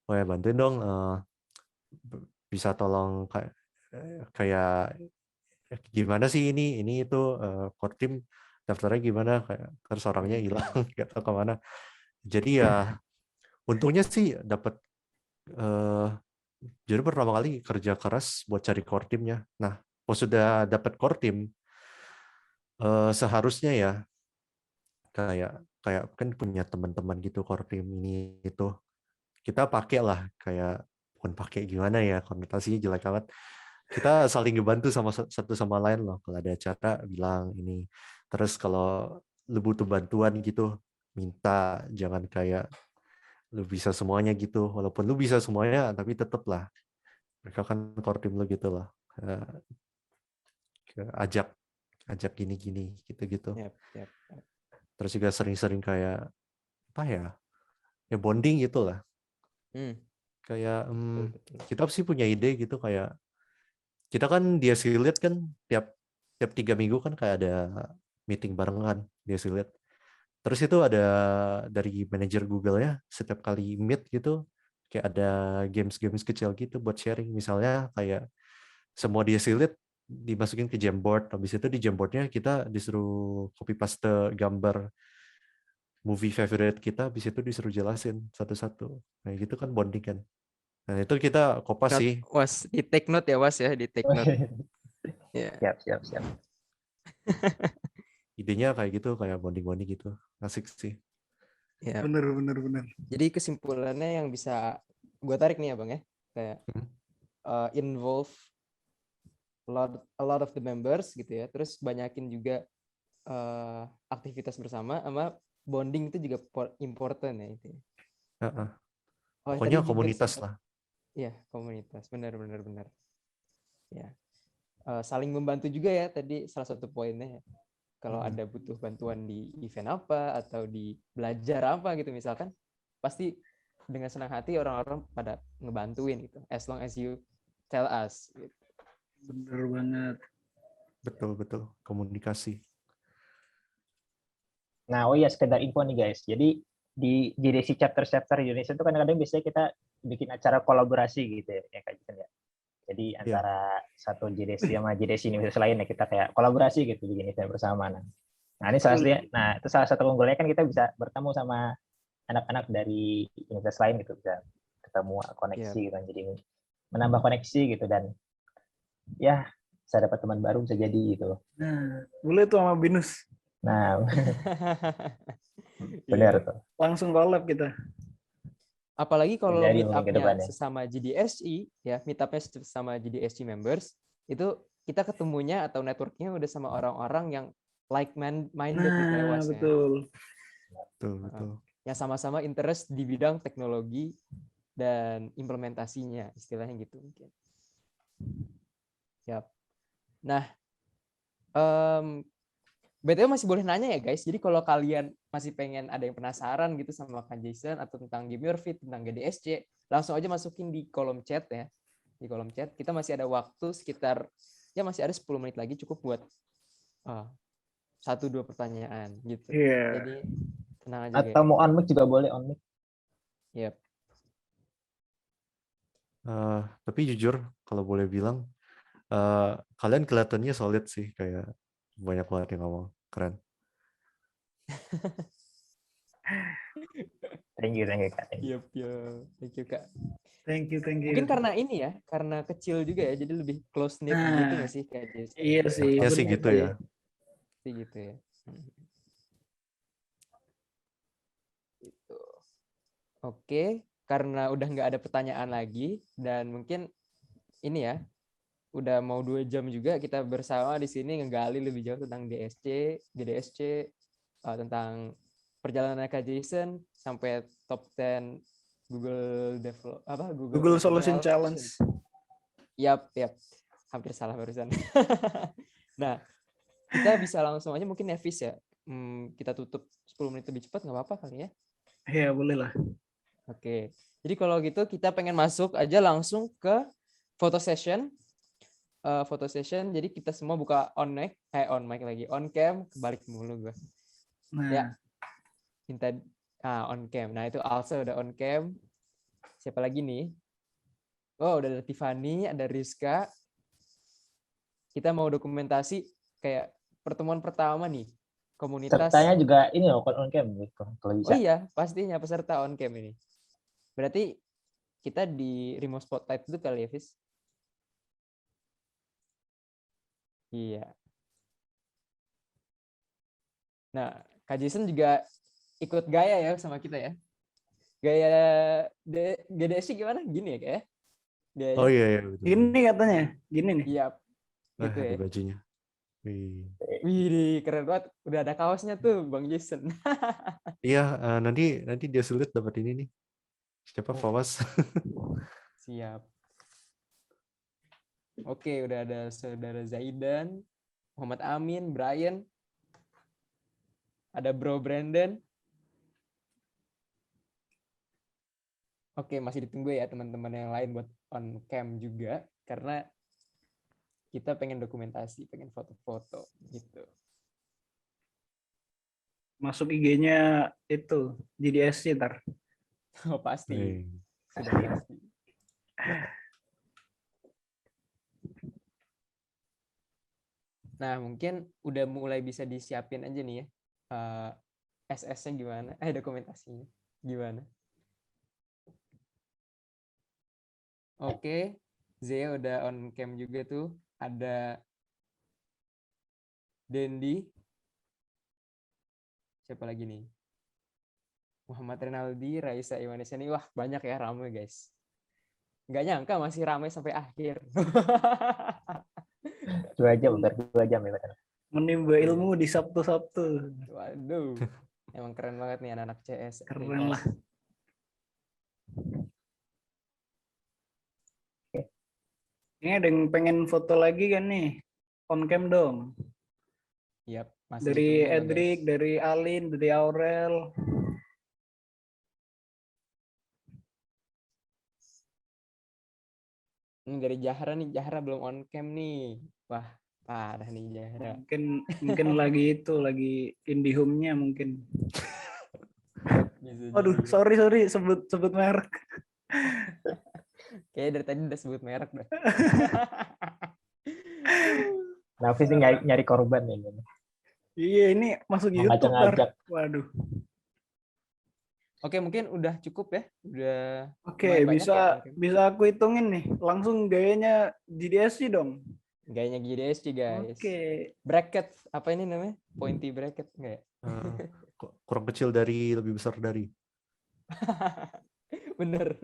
oh ya bantuin dong, bisa tolong kayak gimana sih ini itu core team daftarnya gimana, kayak terus orangnya hilang, nggak tahu kemana. Jadi ya untungnya sih dapat jadi pertama kali kerja keras buat cari core teamnya. Nah, pas sudah dapat core team, seharusnya ya kayak kan punya teman-teman gitu core team ini itu, kita pakai lah, kayak bukan pakai gimana ya, konotasinya jelek banget. Kita saling ngebantu sama satu sama lain loh. Kalau ada acara bilang ini. Terus kalau lu butuh bantuan gitu, minta, jangan kayak lu bisa semuanya gitu. Walaupun lu bisa semuanya, tapi tetep lah. Mereka kan core team lu gitu loh. Ajak gini-gini gitu-gitu. Yep. Terus juga sering-sering kayak apa ya? Ya bonding gitu lah. Kayak kita sih punya ide gitu, kayak kita kan di Affiliate kan tiap 3 minggu kan kayak ada meeting barengan di Affiliate. Terus itu ada dari manajer Google-nya setiap kali meet gitu, kayak ada games kecil gitu buat sharing. Misalnya kayak semua di Affiliate dimasukin ke Jamboard. Habis itu di Jamboard-nya kita disuruh copy paste gambar movie favorite kita, habis itu disuruh jelasin satu-satu. Nah gitu kan bonding kan. Nah itu kita kopas sih. Was, di take note ya Was ya, di take note. Yeah. Siap. Idenya kayak gitu, kayak bonding gitu. Asik sih. Ya. Bener. Jadi kesimpulannya yang bisa gue tarik nih ya Bang ya, kayak involve a lot of the members gitu ya. Terus banyakin juga aktivitas bersama, sama bonding itu juga important ya itu. Pokoknya komunitas lah. Iya, komunitas. Benar. Ya. Saling membantu juga ya tadi salah satu poinnya. Kalau ada butuh bantuan di event apa atau di belajar apa gitu misalkan, pasti dengan senang hati orang-orang pada ngebantuin gitu. As long as you tell us. Gitu. Bener banget. Betul. Komunikasi. Nah, oh iya, sekedar info nih guys. Jadi di JDC chapter Indonesia itu kadang-kadang biasanya kita bikin acara kolaborasi gitu ya Kak Jason ya. Jadi antara satu JDC sama JDC universitas lain ya, kita kayak kolaborasi gitu, bikin event bersama. Nah ini itu salah satu keunggulannya kan kita bisa bertemu sama anak-anak dari universitas lain gitu, bisa ketemu koneksi gitu, jadi menambah koneksi gitu, dan ya bisa dapat teman baru, bisa jadi gitu. Nah, boleh tuh sama Binus. Nah, benar tuh. Langsung collab kita. Apalagi kalau meetupnya ya. sesama GDSC ya, meetupnya sesama GDSC members, itu kita ketemunya atau networknya udah sama orang-orang yang like-minded gitu ya Was. Betul. Yang sama-sama interest di bidang teknologi dan implementasinya, istilahnya gitu mungkin. Yap. Nah, BTW masih boleh nanya ya guys. Jadi kalau kalian masih pengen, ada yang penasaran gitu sama Kak Jason atau tentang Game Your Fit, tentang GDSC, langsung aja masukin di kolom chat ya. Di kolom chat kita masih ada waktu sekitar, ya masih ada 10 menit lagi, cukup buat 1-2 pertanyaan gitu. Jadi tenang aja. Atau mau on mic juga boleh, on mic. Yep. Tapi jujur kalau boleh bilang, kalian kelihatannya solid sih, kayak banyak banget yang ngomong. Keren. Thank you Kak. Yep. Thank you Kak. Thank you. Mungkin karena ini ya, karena kecil juga ya, jadi lebih close knit Nah, gitu nggak sih Kak Jess? iya sih. Ya sih bener gitu sih. ya. Sih gitu ya. Gitu. Oke, karena udah nggak ada pertanyaan lagi dan mungkin ini ya, udah mau 2 jam juga kita bersama di sini ngegali lebih jauh tentang GDSC, tentang perjalanan Kak Jason sampai top 10 Google Solution Challenge. Yap. Hampir salah barusan. Nah, kita bisa langsung aja mungkin Nevis ya. Kita tutup 10 menit lebih cepat nggak apa-apa kali ya? Ya, boleh lah. Oke. Jadi kalau gitu kita pengen masuk aja langsung ke photo session. Jadi kita semua buka on cam, kebalik mulu gue. Nah, Ya. Minta on cam. Nah, itu Alsa udah on cam. Siapa lagi nih? Oh, udah ada Tiffany, ada Rizka. Kita mau dokumentasi kayak pertemuan pertama nih. Komunitas. Pesertanya juga ini loh, on cam kalau bisa. Oh iya, pastinya peserta on cam ini. Berarti kita di remote spotlight itu kali ya, Fis? Iya. Nah, Kak Jason juga ikut gaya ya sama kita ya. Gaya GDSC gimana? Gini ya kayak. Oh iya. Betul. Gini katanya. Gini nih. Iya. Gitu Ada ya. bajunya. Wih, keren banget. Udah ada kaosnya tuh, Bang Jason. Iya, nanti dia sulit dapat ini nih. Siapa Fawas? Siap. Oke, udah ada saudara Zaidan, Muhammad Amin, Brian. Ada Bro Brandon. Oke, masih ditunggu ya teman-teman yang lain buat on cam juga. Karena kita pengen dokumentasi, pengen foto-foto gitu. Masuk IG-nya itu, GDSC ntar. Oh, pasti. Sudah pasti. Nah, mungkin udah mulai bisa disiapin aja nih ya. SS-nya gimana? Dokumentasinya gimana? Oke, Zia udah on cam juga tuh. Ada Dendi. Siapa lagi nih? Muhammad Renaldi, Raisa Iwanisani. Wah, banyak ya, ramai guys. Nggak nyangka masih ramai sampai akhir. 2 jam, bentar 2 jam ya. Menimba ilmu di Sabtu-Sabtu. Waduh, emang keren banget nih anak-anak CS. Keren lah. Ini ada yang pengen foto lagi kan nih? On cam dong. Yap, masih Dari ditunggu loh, Edric, guys. dari Alin, dari Aurel. Ini dari Jahra nih, Jahra belum on cam nih. Wah, parah nih Jahra. Mungkin lagi itu, lagi IndiHome-nya mungkin. Aduh, sorry sebut merek. Kayaknya dari tadi udah sebut merek dah. Nafis ini nyari korban nih. Iya, ini masuk YouTube. Ngajak-ngajak. Waduh. Oke, mungkin udah cukup ya. Udah. Oke, lumayan banyak ya, bisa aku hitungin nih. Langsung gayanya GDSC dong. Gayanya GDSC guys. Oke. Bracket apa ini namanya? Pointy bracket enggak ya? Kurang kecil dari, lebih besar dari. Bener.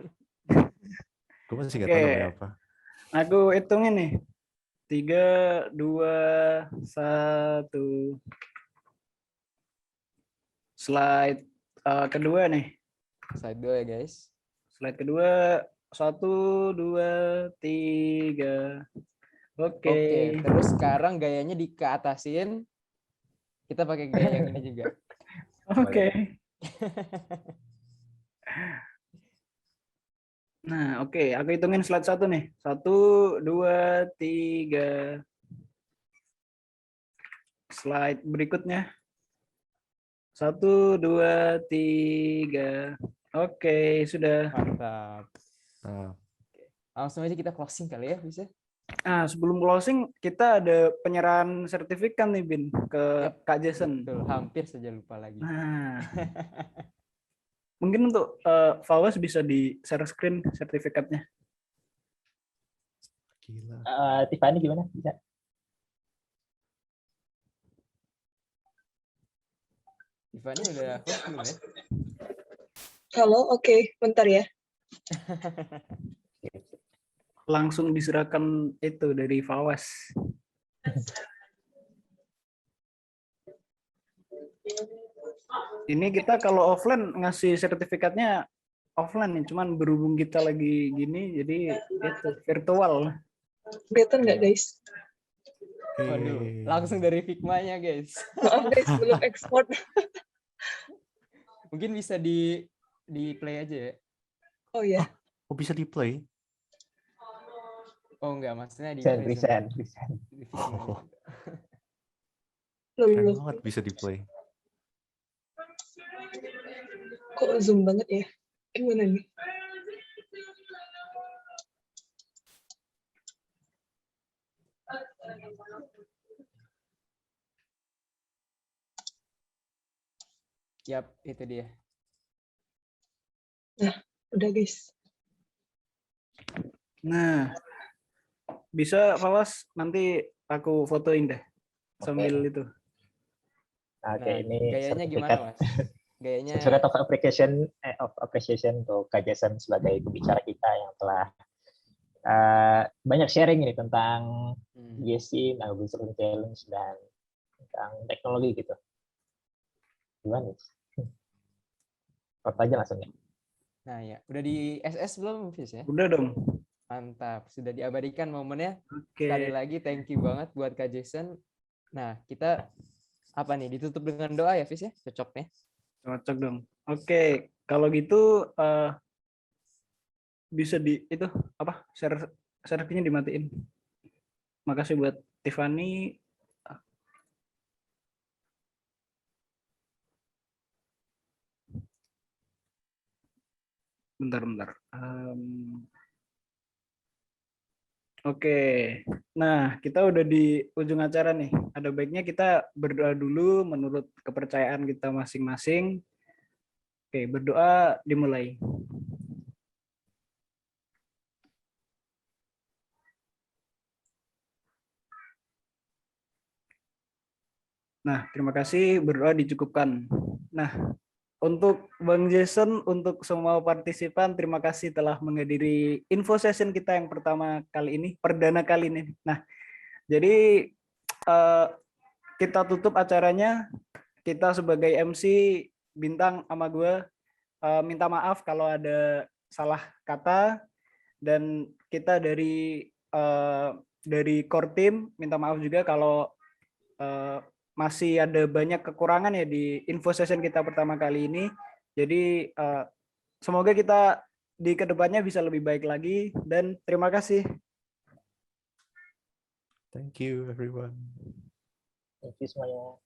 Gue masih nggak tahu namanya apa. Aku hitungin nih. 3, 2, 1. Slide kedua nih. Slide 2 ya guys. Slide kedua. 1, 2, 3. Oke. Terus sekarang gayanya dikeatasin. Kita pakai gaya yang ini juga. Oke. Nah, oke. Aku hitungin slide 1 nih. 1, 2, 3. Slide berikutnya. 1, 2, 3. Oke, sudah. Mantap. Langsung aja kita closing kali ya, bisa? Nah, sebelum closing kita ada penyerahan sertifikat nih Bin ke Kak Jason. Betul, hampir saja lupa lagi. Nah, mungkin untuk Fawas bisa di share screen sertifikatnya. Tiffany gimana? Bisa? Tiffany udah host belum ya? Halo, oke, bentar ya. Langsung diserahkan itu dari Fawas. Ini kita kalau offline ngasih sertifikatnya offline nih, cuman berhubung kita lagi gini, jadi itu virtual. Kelihatan nggak guys? Waduh, langsung dari Figma-nya guys. Maaf guys, belum ekspor. Mungkin bisa di play aja ya. Oh ya. Oh bisa di play? Oh enggak, maksudnya di Present. Oh, Belum. keren banget bisa di play. Kok zoom banget ya? Gimana nih? Yap, itu dia. Nah, udah guys. Nah, bisa Fawas nanti aku fotoin deh sambil itu. Oke, Nah, ini gayanya gimana sertifikat. Mas? Gayanya Certificate of appreciation untuk Kak Jason sebagai pembicara kita yang telah banyak sharing ini tentang GSC, tentang Google Solution Challenge dan tentang teknologi gitu. Gimana? Foto aja langsung ya. Nah ya, udah di SS belum Fis ya? Udah dong. Mantap, sudah diabadikan momennya. Oke. Sekali lagi thank you banget buat Kak Jason. Nah, kita apa nih? Ditutup dengan doa ya, Fis ya? Cocok ya? Cocok dong. Oke, kalau gitu bisa di itu apa? Share-nya dimatiin. Makasih buat Tiffany. Bentar. Oke, nah kita udah di ujung acara nih. Ada baiknya kita berdoa dulu menurut kepercayaan kita masing-masing. Oke, berdoa dimulai. Nah, terima kasih, berdoa dicukupkan. Nah, untuk Bang Jason, untuk semua partisipan, terima kasih telah menghadiri info session kita yang pertama kali ini, perdana kali ini. Nah, jadi kita tutup acaranya. Kita sebagai MC Bintang sama gue minta maaf kalau ada salah kata, dan kita dari core team minta maaf juga kalau masih ada banyak kekurangan ya di info session kita pertama kali ini. Jadi semoga kita di kedepannya bisa lebih baik lagi, dan terima kasih. Thank you everyone. Thank you semuanya.